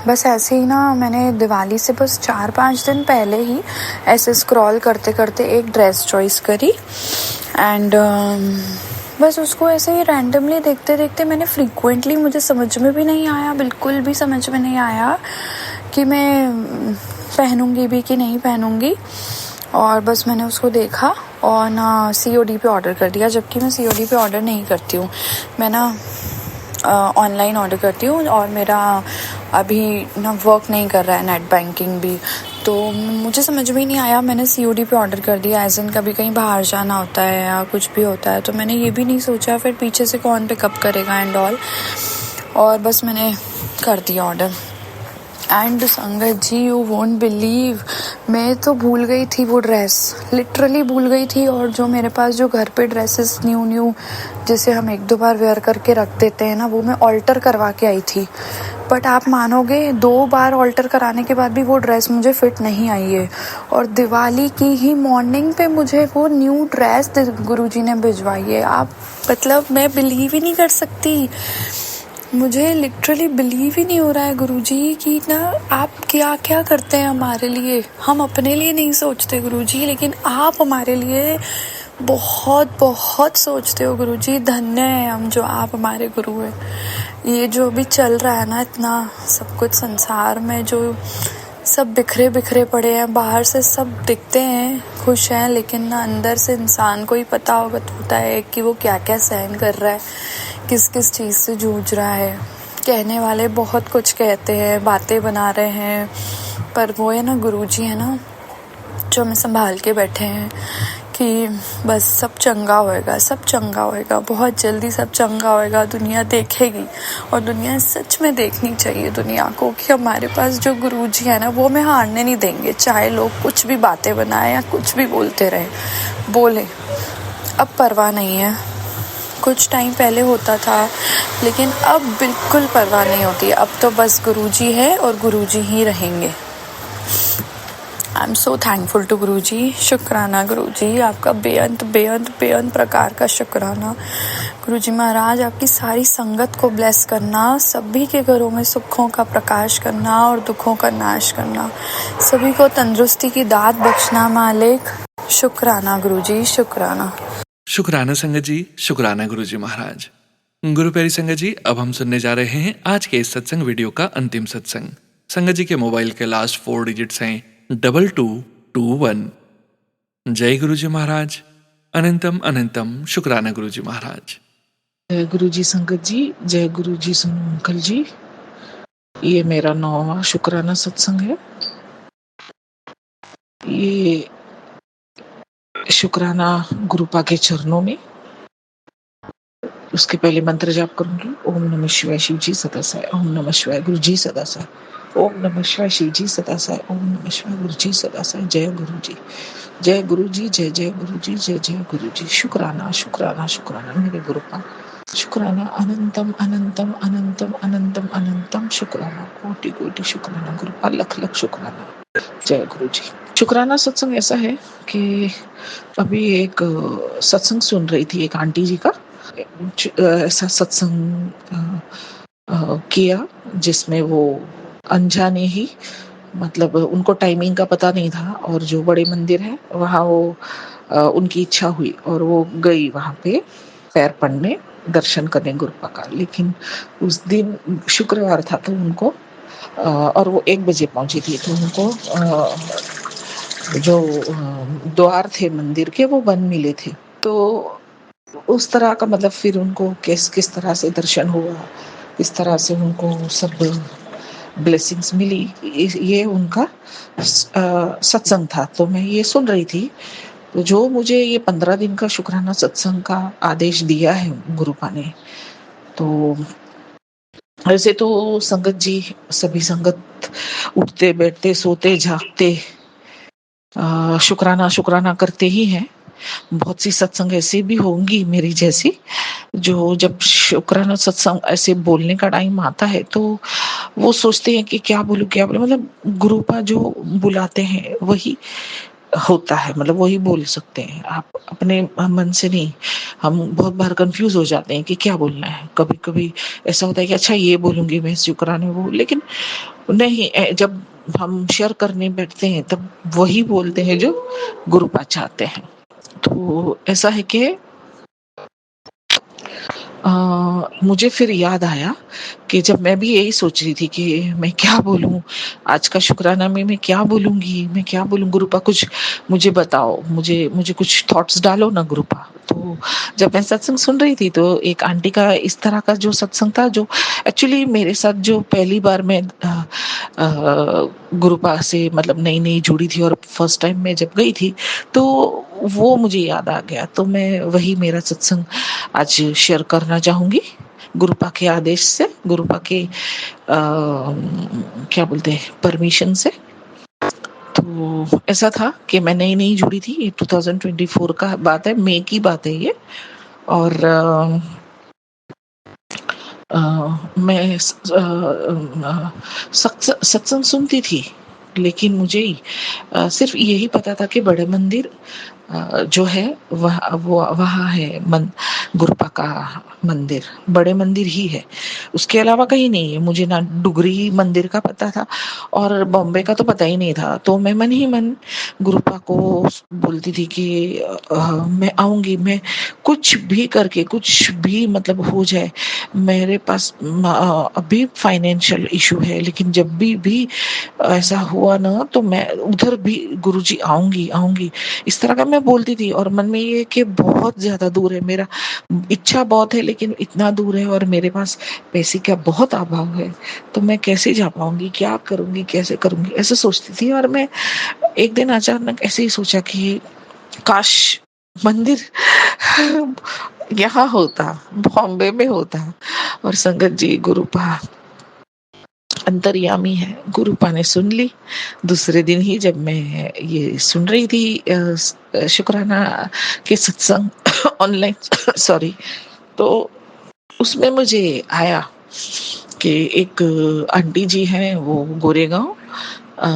बस ऐसे ही ना मैंने दिवाली से बस 4-5 दिन पहले ही ऐसे स्क्रॉल करते करते एक ड्रेस चॉइस करी. एंड बस उसको ऐसे ही रैंडमली देखते देखते मैंने फ्रीक्वेंटली, मुझे समझ में भी नहीं आया, बिल्कुल भी समझ में नहीं आया कि मैं पहनूंगी भी कि नहीं पहनूंगी. और बस मैंने उसको देखा और ना COD पे ऑर्डर कर दिया, जबकि मैं COD पे ऑर्डर नहीं करती हूँ. मैं ना ऑनलाइन ऑर्डर करती हूँ और मेरा अभी ना वर्क नहीं कर रहा है नेट बैंकिंग भी. तो मुझे समझ में ही नहीं आया, मैंने COD पे ऑर्डर कर दिया. एज इन कभी कहीं बाहर जाना होता है या कुछ भी होता है तो मैंने ये भी नहीं सोचा फिर पीछे से कौन पिकअप करेगा एंड ऑल. और बस मैंने कर दिया ऑर्डर. एंड संगत जी, यू वोंट बिलीव, मैं तो भूल गई थी वो ड्रेस, लिटरली भूल गई थी. और जो मेरे पास जो घर पे ड्रेसेस न्यू जिसे हम 1-2 बार वेयर करके रख देते हैं ना, वो मैं ऑल्टर करवा के आई थी. बट आप मानोगे 2 बार ऑल्टर कराने के बाद भी वो ड्रेस मुझे फिट नहीं आई है. और दिवाली की ही मॉर्निंग पे मुझे वो न्यू ड्रेस गुरुजी ने भिजवाई है. आप मतलब मैं बिलीव ही नहीं कर सकती, मुझे लिटरली बिलीव ही नहीं हो रहा है गुरुजी कि ना आप क्या क्या करते हैं हमारे लिए. हम अपने लिए नहीं सोचते गुरुजी, लेकिन आप हमारे लिए बहुत बहुत सोचते हो गुरुजी. धन्य है हम जो आप हमारे गुरु हैं. ये जो भी चल रहा है ना इतना सब कुछ संसार में, जो सब बिखरे बिखरे पड़े हैं, बाहर से सब दिखते हैं खुश हैं, लेकिन ना अंदर से इंसान को ही पता होता है कि वो क्या क्या सहन कर रहा है, किस किस चीज़ से जूझ रहा है. कहने वाले बहुत कुछ कहते हैं, बातें बना रहे हैं, पर वो है ना गुरुजी है ना जो हमें संभाल के बैठे हैं कि बस सब चंगा होएगा, सब चंगा होएगा, बहुत जल्दी सब चंगा होएगा. दुनिया देखेगी और दुनिया सच में देखनी चाहिए दुनिया को कि हमारे पास जो गुरुजी है ना वो हमें हारने नहीं देंगे, चाहे लोग कुछ भी बातें बनाए या कुछ भी बोलते रहे. बोले अब परवाह नहीं है. कुछ टाइम पहले होता था, लेकिन अब बिल्कुल परवाह नहीं होती. अब तो बस गुरुजी है और गुरुजी ही रहेंगे. I am so thankful to Guruji. शुक्राना गुरुजी, आपका बेअंत बेअंत बेअंत प्रकार का शुक्राना. गुरुजी महाराज, आपकी सारी संगत को ब्लेस करना, सभी के घरों में सुखों का प्रकाश करना और दुखों का नाश करना, सभी को तंदुरुस्ती की दात बख्शना मालिक. शुक्राना गुरुजी, शुक्राना. शुक्राना संगत जी, शुक्राना गुरुजी महाराज. गुरु प्यारी संगत जी, अब हम सुनने जा रहे हैं आज के इस सत्संग वीडियो का अंतिम सत्संग. संगत जी के मोबाइल के लास्ट 4 डिजिट्स हैं 2221. जय गुरुजी महाराज. अनंतम अनंतम शुक्राना गुरुजी महाराज. जय गुरु जी संगत जी, जय गुरु जी सोनू अंकल जी. ये मेरा 9वां शुक्राना सत्संग है. ये शुक्राना गुरुपा के चरणों में. उसके पहले मंत्र जाप करूंगी. ओम नमः शिवाय शिव जी सदा साई. ओम नमः शिवाय गुरु जी सदा साई. ओम नमः शिवाय शिव जी सदा साई. ओम नमः शिवाय गुरु जी सदा साई. जय गुरु जी, जय गुरु जी, जय जय गुरु जी, जय जय गुरु जी. शुक्राना शुक्राना शुक्राना मेरे गुरुपा. शुक्राना अनंतम अनंतम अनंतम अनंतम अनंतम शुक्राना, कोटि कोटि शुक्राना गुरुपा, लख लख शुक्राना। जय गुरु जी। शुक्राना सत्संग ऐसा है कि अभी एक सत्संग सुन रही थी एक आंटी जी का। ऐसा सत्संग किया जिसमें वो अनजाने ही, मतलब उनको टाइमिंग का पता नहीं था, और जो बड़े मंदिर है वहाँ वो उनकी इच्छा हुई और वो गई वहाँ पे पैर पड़ने, दर्शन करने गुरुपा का। लेकिन उस दिन शुक्रवार था तो उनको और वो 1 बजे पहुंची थी तो उनको जो द्वार थे मंदिर के वो बंद मिले थे। तो उस तरह का मतलब फिर उनको किस तरह से दर्शन हुआ, किस तरह से उनको सब ब्लेसिंग्स मिली, ये उनका सत्संग था। तो मैं ये सुन रही थी। तो जो मुझे ये 15 दिन का शुक्राना सत्संग का आदेश दिया है गुरुपा ने, तो वैसे तो संगत जी सभी संगत उठते बैठते सोते जागते शुक्राना शुक्राना करते ही हैं। बहुत सी सत्संग ऐसी भी होंगी मेरी जैसी जो जब शुक्राना सत्संग ऐसे बोलने का टाइम आता है तो वो सोचते हैं कि क्या बोलूं क्या बोलूं, मतलब गुरुपा जो बुलाते हैं वही होता है, मतलब वही बोल सकते हैं, आप अपने मन से नहीं। हम बहुत बार कंफ्यूज हो जाते हैं कि क्या बोलना है। कभी कभी ऐसा होता है कि अच्छा ये बोलूंगी मैं शुक्राने वो, लेकिन नहीं, जब हम शेयर करने बैठते हैं तब वही बोलते हैं जो गुरुपा चाहते हैं। तो ऐसा है कि मुझे फिर याद आया कि जब मैं भी यही सोच रही थी कि मैं क्या बोलूं आज का शुक्राना में, मैं क्या बोलूंगी, मैं क्या बोलूं गुरुपा, कुछ मुझे बताओ, मुझे मुझे कुछ थॉट्स डालो ना गुरुपा। तो जब मैं सत्संग सुन रही थी तो एक आंटी का इस तरह का जो सत्संग था, जो एक्चुअली मेरे साथ जो पहली बार मैं गुरुपा से मतलब नई नई जुड़ी थी और फर्स्ट टाइम मैं जब गई थी तो वो मुझे याद आ गया। तो मैं वही मेरा सत्संग आज शेयर करना चाहूंगी गुरुपा के आदेश से, गुरुपा के क्या बोलते हैं परमिशन से। तो ऐसा था कि मैं नई नई जुड़ी थी, ये 2024 का बात है, मई की बात है ये। और मैं सत्संग सुनती थी, लेकिन मुझे सिर्फ यही पता था कि बड़े मंदिर जो है वहाँ है गुरुपा का मंदिर, बड़े मंदिर ही है, उसके अलावा कहीं नहीं है। मुझे ना डुगरी मंदिर का पता था और बॉम्बे का तो पता ही नहीं था। तो मैं मन ही मन गुरुपा को बोलती थी कि मैं आऊंगी, मैं कुछ भी करके, कुछ भी मतलब हो जाए। मेरे पास अभी फाइनेंशियल इशू है, लेकिन जब भी ऐसा हुआ ना तो मैं उधर भी गुरुजी आऊंगी आऊंगी, इस तरह का मैं बोलती थी। और मन में ये कि बहुत ज्यादा दूर है, मेरा इच्छा बहुत है लेकिन इतना दूर है और मेरे पास पैसे का बहुत अभाव है, तो मैं कैसे जा पाऊंगी, क्या करूंगी, कैसे करूंगी, ऐसे सोचती थी। और मैं एक दिन अचानक ऐसे ही सोचा कि काश मंदिर यहाँ होता, बॉम्बे में होता। और संगत जी गुरुपा अंतर्यामी है, गुरुपा ने सुन ली। दूसरे दिन ही जब मैं ये सुन रही थी शुक्राना के सत्संग ऑनलाइन सॉरी, तो उसमें मुझे आया कि एक आंटी जी हैं वो गोरेगांव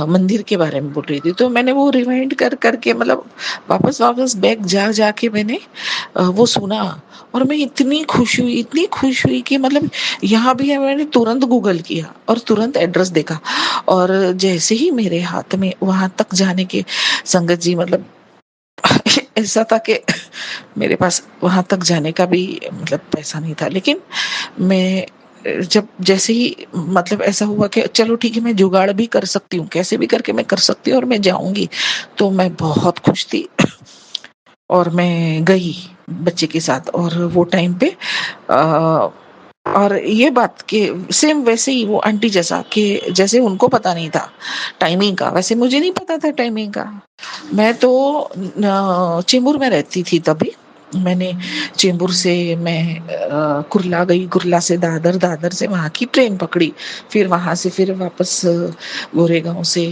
मंदिर के बारे में बोल रही थी। तो मैंने वो रिवाइंड कर करके मतलब वापस बैक जा जाके मैंने वो सुना और मैं इतनी खुश हुई, इतनी खुश हुई कि मतलब यहाँ भी है। मैंने तुरंत गूगल किया और तुरंत एड्रेस देखा, और जैसे ही मेरे हाथ में वहां तक जाने के संगत जी मतलब ऐसा था कि मेरे पास वहां तक जाने का भी मतलब पैसा नहीं था, लेकिन मैं जब जैसे ही मतलब ऐसा हुआ कि चलो ठीक है मैं जुगाड़ भी कर सकती हूँ, कैसे भी करके मैं कर सकती हूँ और मैं जाऊंगी, तो मैं बहुत खुश थी और मैं गई बच्चे के साथ। और वो टाइम पे और ये बात कि सेम वैसे ही वो आंटी जैसा कि जैसे उनको पता नहीं था टाइमिंग का, वैसे मुझे नहीं पता था टाइमिंग का। मैं तो चेंबूर में रहती थी तभी। मैंने चेंबूर से मैं कुर्ला गई, कुर्ला से दादर, दादर से वहाँ की ट्रेन पकड़ी, फिर वहाँ से फिर वापस गोरेगांव से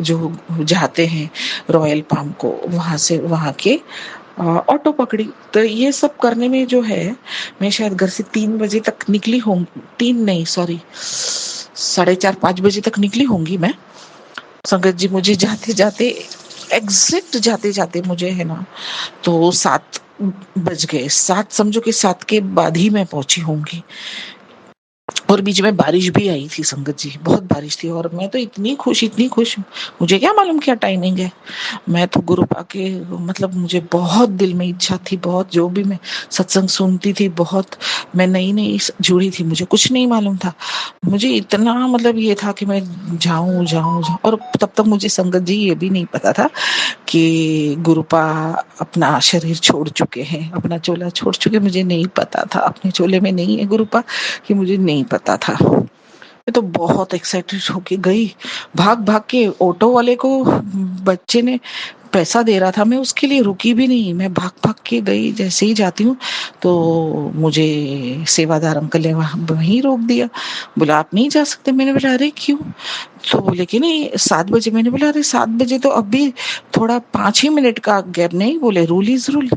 जो जाते हैं रॉयल पाम को, वहाँ से वहाँ के ऑटो पकड़ी। तो ये सब करने में जो है, मैं शायद घर से 3 बजे तक निकली होंगी, 3 नहीं सॉरी 4:30-5 बजे तक निकली होंगी मैं। संगत जी, मुझे जाते जाते एग्जैक्ट जाते जाते मुझे है ना, तो 7 बज गए। 7 समझो कि 7 के बाद ही मैं पहुंची होंगी। और बीच में बारिश भी आई थी संगत जी, बहुत बारिश थी। और मैं तो इतनी खुश हूँ, मुझे क्या मालूम क्या टाइमिंग है। मैं तो गुरु पाके, मतलब मुझे बहुत दिल में इच्छा थी, बहुत, जो भी मैं सत्संग सुनती थी, बहुत, मैं नई नई जुड़ी थी, मुझे कुछ नहीं मालूम था। मुझे इतना मतलब ये था कि मैं जाऊं जाऊं जाऊं। और तब तक मुझे संगत जी ये भी नहीं पता था कि गुरुपा अपना शरीर छोड़ चुके हैं, अपना चोला छोड़ चुके। मुझे नहीं पता था, अपने चोले में नहीं है गुरुपा, कि मुझे नहीं पता था। मैं तो बहुत एक्साइटेड होके गई, भाग भाग के। ऑटो वाले को बच्चे ने पैसा दे रहा था, मैं उसके लिए रुकी भी नहीं, मैं भाग भाग के गई। जैसे ही जाती हूँ तो मुझे सेवादार अंकल ने वहीं रोक दिया, बोला आप नहीं जा सकते। मैंने बोला अरे क्यों? तो बोले कि नहीं 7 बजे। मैंने बोला अरे 7 बजे तो अभी थोड़ा 5 ही मिनट का गैप। नहीं, बोले रूल इज रूल,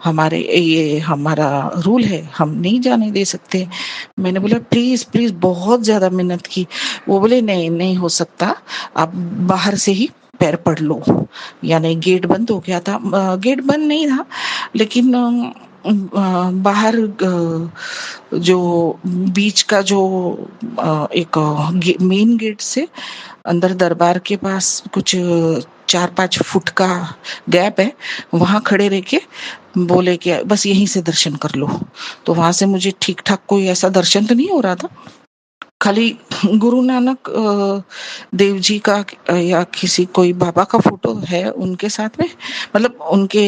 हमारे ये हमारा रूल है, हम नहीं जाने दे सकते। मैंने बोला प्लीज प्लीज, बहुत ज्यादा मेहनत की। वो बोले नहीं नहीं हो सकता, आप बाहर से ही पैर पड़ लो। यानी गेट बंद हो गया था, गेट बंद नहीं था, लेकिन बाहर जो बीच का जो एक मेन गेट से अंदर दरबार के पास कुछ 4-5 फुट का गैप है, वहां खड़े रह के बोले कि बस यहीं से दर्शन कर लो। तो वहां से मुझे ठीक ठाक कोई ऐसा दर्शन तो नहीं हो रहा था, खाली गुरु नानक देव जी का या किसी कोई बाबा का फोटो है उनके साथ में, मतलब उनके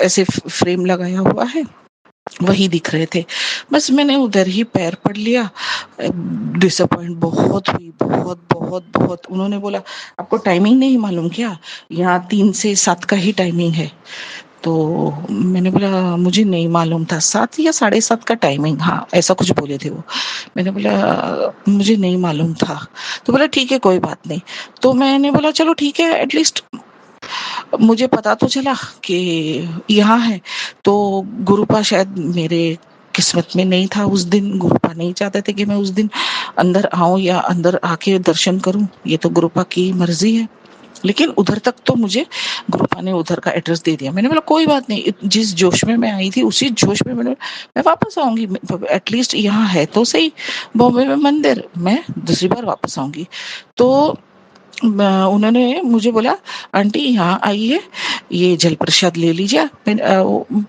ऐसे फ्रेम लगाया हुआ है, वही दिख रहे थे। बस मैंने उधर ही पैर पड़ लिया। डिसअपॉइंट बहुत हुई, बहुत बहुत बहुत। उन्होंने बोला आपको टाइमिंग नहीं मालूम क्या, यहाँ 3 से 7 का ही टाइमिंग है। तो मैंने बोला मुझे नहीं मालूम था, 7 या 7:30 का टाइमिंग, हाँ ऐसा कुछ बोले थे वो। मैंने बोला मुझे नहीं मालूम था। तो बोला ठीक है कोई बात नहीं। तो मैंने बोला चलो ठीक है, एटलीस्ट मुझे पता तो चला कि यहाँ है। तो गुरुपा शायद मेरे किस्मत में नहीं था उस दिन, गुरुपा नहीं चाहते थे कि मैं उस दिन अंदर आऊं या अंदर आके दर्शन करूं, ये तो गुरुपा की मर्जी है। लेकिन उधर तक तो मुझे गुरुपा ने उधर का एड्रेस दे दिया। मैंने बोला कोई बात नहीं, जिस जोश में मैं आई थी उसी जोश में मैं वापस आऊंगी, एटलीस्ट यहाँ है तो सही बॉम्बे में मंदिर, मैं दूसरी बार वापस आऊंगी। तो उन्होंने मुझे बोला आंटी यहाँ आइए, ये जल प्रसाद ले लीजिए।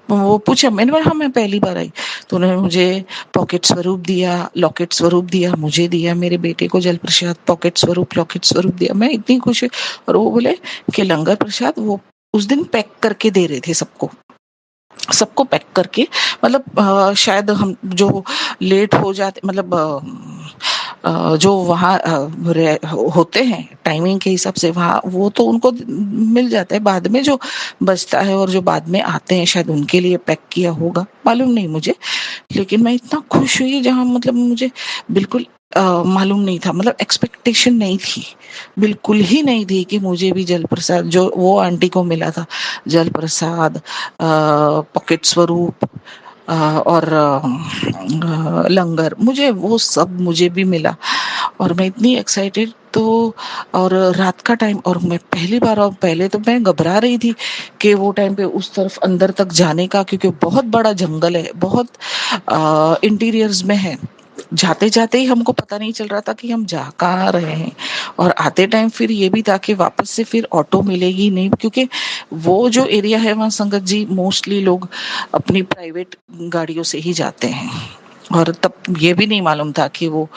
वो पूछा, मैंने बोला हाँ मैं पहली बार आई। तो उन्होंने मुझे पॉकेट स्वरूप दिया, लॉकेट स्वरूप दिया, मुझे दिया, मेरे बेटे को जल प्रसाद पॉकेट स्वरूप लॉकेट स्वरूप दिया। मैं इतनी खुश हुई। और वो बोले कि लंगर प्रसाद वो उस दिन पैक करके दे रहे थे सबको पैक करके, मतलब शायद हम जो लेट हो जाते, मतलब जो वहाँ होते हैं टाइमिंग के हिसाब से, वहाँ वो तो उनको मिल जाता है, बाद में जो बचता है और जो बाद में आते हैं शायद उनके लिए पैक किया होगा, मालूम नहीं मुझे। लेकिन मैं इतना खुश हुई जहाँ, मतलब मुझे बिल्कुल मालूम नहीं था, मतलब एक्सपेक्टेशन नहीं थी, बिल्कुल ही नहीं थी कि मुझे भी जल प्रसाद जो वो आंटी को मिला था, जल प्रसाद पॉकेट स्वरूप और लंगर, मुझे वो सब मुझे भी मिला। और मैं इतनी एक्साइटेड। तो और रात का टाइम, और मैं पहली बार, और पहले तो मैं घबरा रही थी कि वो टाइम पे उस तरफ अंदर तक जाने का, क्योंकि बहुत बड़ा जंगल है, बहुत इंटीरियर्स में है। जाते जाते ही हमको पता नहीं चल रहा था कि हम जा कहाँ रहे हैं। और आते टाइम फिर ये भी था कि वापस से फिर ऑटो मिलेगी नहीं, क्योंकि वो जो एरिया है वहाँ संगत जी मोस्टली लोग अपनी प्राइवेट गाड़ियों से ही जाते हैं। और तब ये भी नहीं मालूम था कि वो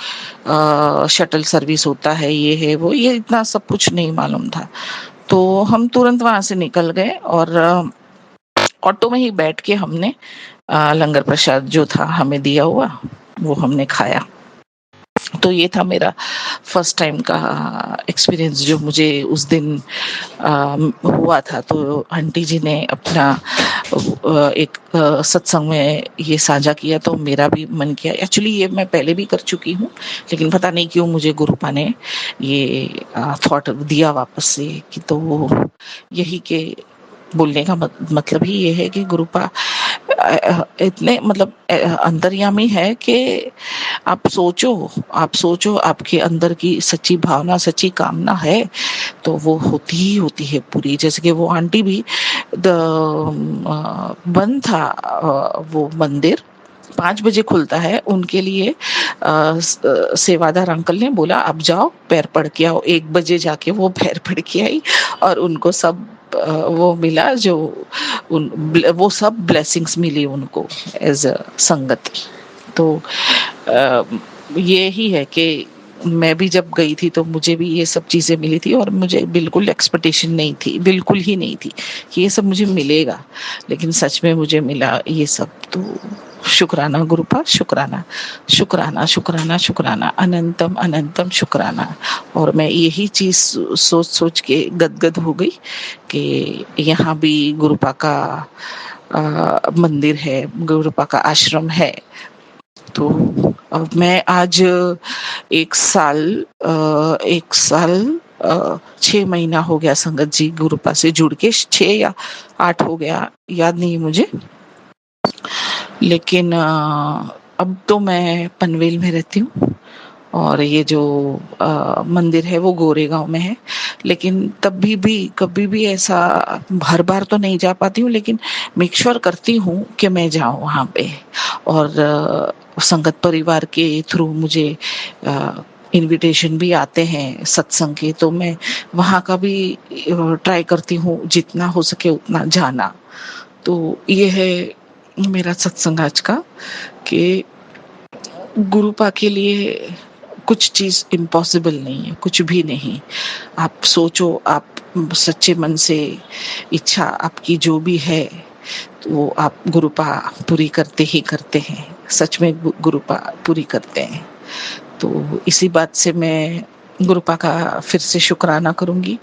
शटल सर्विस होता है, ये है वो, ये इतना सब कुछ नहीं मालूम था। तो हम तुरंत वहां से निकल गए और ऑटो में ही बैठ के हमने लंगर प्रसाद जो था हमें दिया हुआ वो हमने खाया। तो ये था मेरा फर्स्ट टाइम का एक्सपीरियंस जो मुझे उस दिन हुआ था। तो आंटी जी ने अपना एक सत्संग में ये साझा किया, तो मेरा भी मन किया। एक्चुअली ये मैं पहले भी कर चुकी हूँ, लेकिन पता नहीं क्यों मुझे गुरुपा ने ये थॉट दिया वापस से कि तो यही के बोलने का मतलब ही ये है कि गुरुपा इतने मतलब अंतर्यामी है कि आप सोचो आपके अंदर की सच्ची भावना, सच्ची कामना है तो वो होती ही होती है पूरी। जैसे कि वो आंटी भी बंद था वो मंदिर 5 बजे खुलता है उनके लिए। सेवादार अंकल ने बोला आप जाओ पैर पड़ के आओ। 1 बजे जाके वो पैर पड़ के आई और उनको सब वो मिला जो वो सब ब्लेसिंग्स मिली उनको एज अ संगत। तो ये ही है कि मैं भी जब गई थी तो मुझे भी ये सब चीज़ें मिली थी और मुझे बिल्कुल एक्सपेक्टेशन नहीं थी, बिल्कुल ही नहीं थी कि ये सब मुझे मिलेगा, लेकिन सच में मुझे मिला ये सब। तो शुक्राना गुरुपा, शुक्राना शुक्राना शुक्राना शुक्राना, अनंतम अनंतम शुक्राना। और मैं यही चीज़ सोच सोच के गदगद हो गई कि यहाँ भी गुरुपा का मंदिर है, गुरुपा का आश्रम है। तो अब मैं आज 1 साल 6 महीना हो गया संगत जी गुरुपा से जुड़ के, 6 या 8 हो गया, याद नहीं मुझे। लेकिन अब तो मैं पनवेल में रहती हूँ और ये जो मंदिर है वो गोरेगांव में है। लेकिन तभी भी कभी भी ऐसा हर बार तो नहीं जा पाती हूँ, लेकिन मेक श्योर करती हूँ कि मैं जाऊँ वहाँ पे। और संगत परिवार के थ्रू मुझे इनविटेशन भी आते हैं सत्संग के, तो मैं वहाँ का भी ट्राई करती हूँ जितना हो सके उतना जाना। तो ये है मेरा सत्संग आज का कि गुरुपा के लिए कुछ चीज इम्पॉसिबल नहीं है, कुछ भी नहीं। आप सोचो, आप सच्चे मन से इच्छा आपकी जो भी है तो वो आप गुरुपा पूरी करते ही करते हैं, सच में गुरुपा पूरी करते हैं। तो इसी बात से मैं गुरुपा का फिर से शुक्राना करूंगी।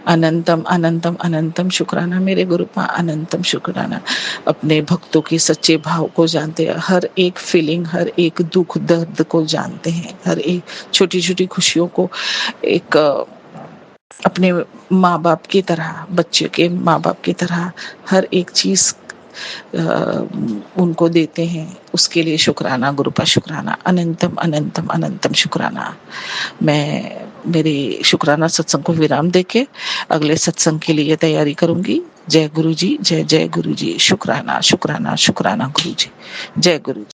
अनंतम अनंतम अनंतम शुक्राना मेरे गुरुपा, अनंतम शुक्राना। अपने भक्तों के सच्चे भाव को जानते हैं, हर एक फीलिंग, हर एक दुख दर्द को जानते हैं, हर एक छोटी छोटी खुशियों को एक अपने माँ बाप की तरह, बच्चे के माँ बाप की तरह हर एक चीज उनको देते हैं। उसके लिए शुक्राना गुरुपा, शुक्राना अनंतम अनंतम अनंतम शुक्राना। मैं मेरे शुक्राना सत्संग को विराम देके अगले सत्संग के लिए तैयारी करूंगी। जय गुरु जी, जय जय गुरु जी। शुक्राना शुक्राना शुक्राना गुरु जी, जय गुरु जी।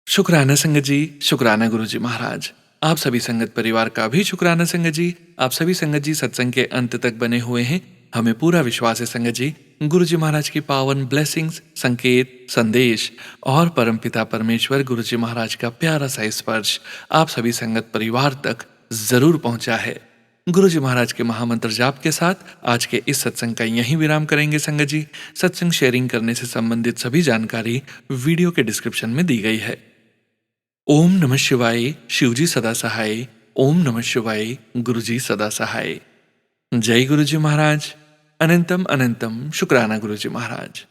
शुक्राना संगत जी, शुक्राना गुरु जी महाराज। आप सभी संगत परिवार का भी शुक्राना संगत जी। आप सभी संगत जी सत्संग के अंत तक बने हुए हैं। हमें पूरा विश्वास है संगत जी, गुरु जी महाराज की पावन ब्लेसिंग्स, संकेत, संदेश और परमपिता परमेश्वर गुरु जी महाराज का प्यारा सा स्पर्श आप सभी संगत परिवार तक जरूर पहुंचा है। गुरु जी महाराज के महामंत्र जाप के साथ आज के इस सत्संग का यहीं विराम करेंगे संगत जी। सत्संग शेयरिंग करने से संबंधित सभी जानकारी वीडियो के डिस्क्रिप्शन में दी गई है। ओम नमः शिवाय, शिवजी सदा सहाय। ओम नमः शिवाय, गुरुजी सदा सहाय। जय गुरुजी महाराज। अनंतम अनंतम शुक्राना गुरुजी महाराज।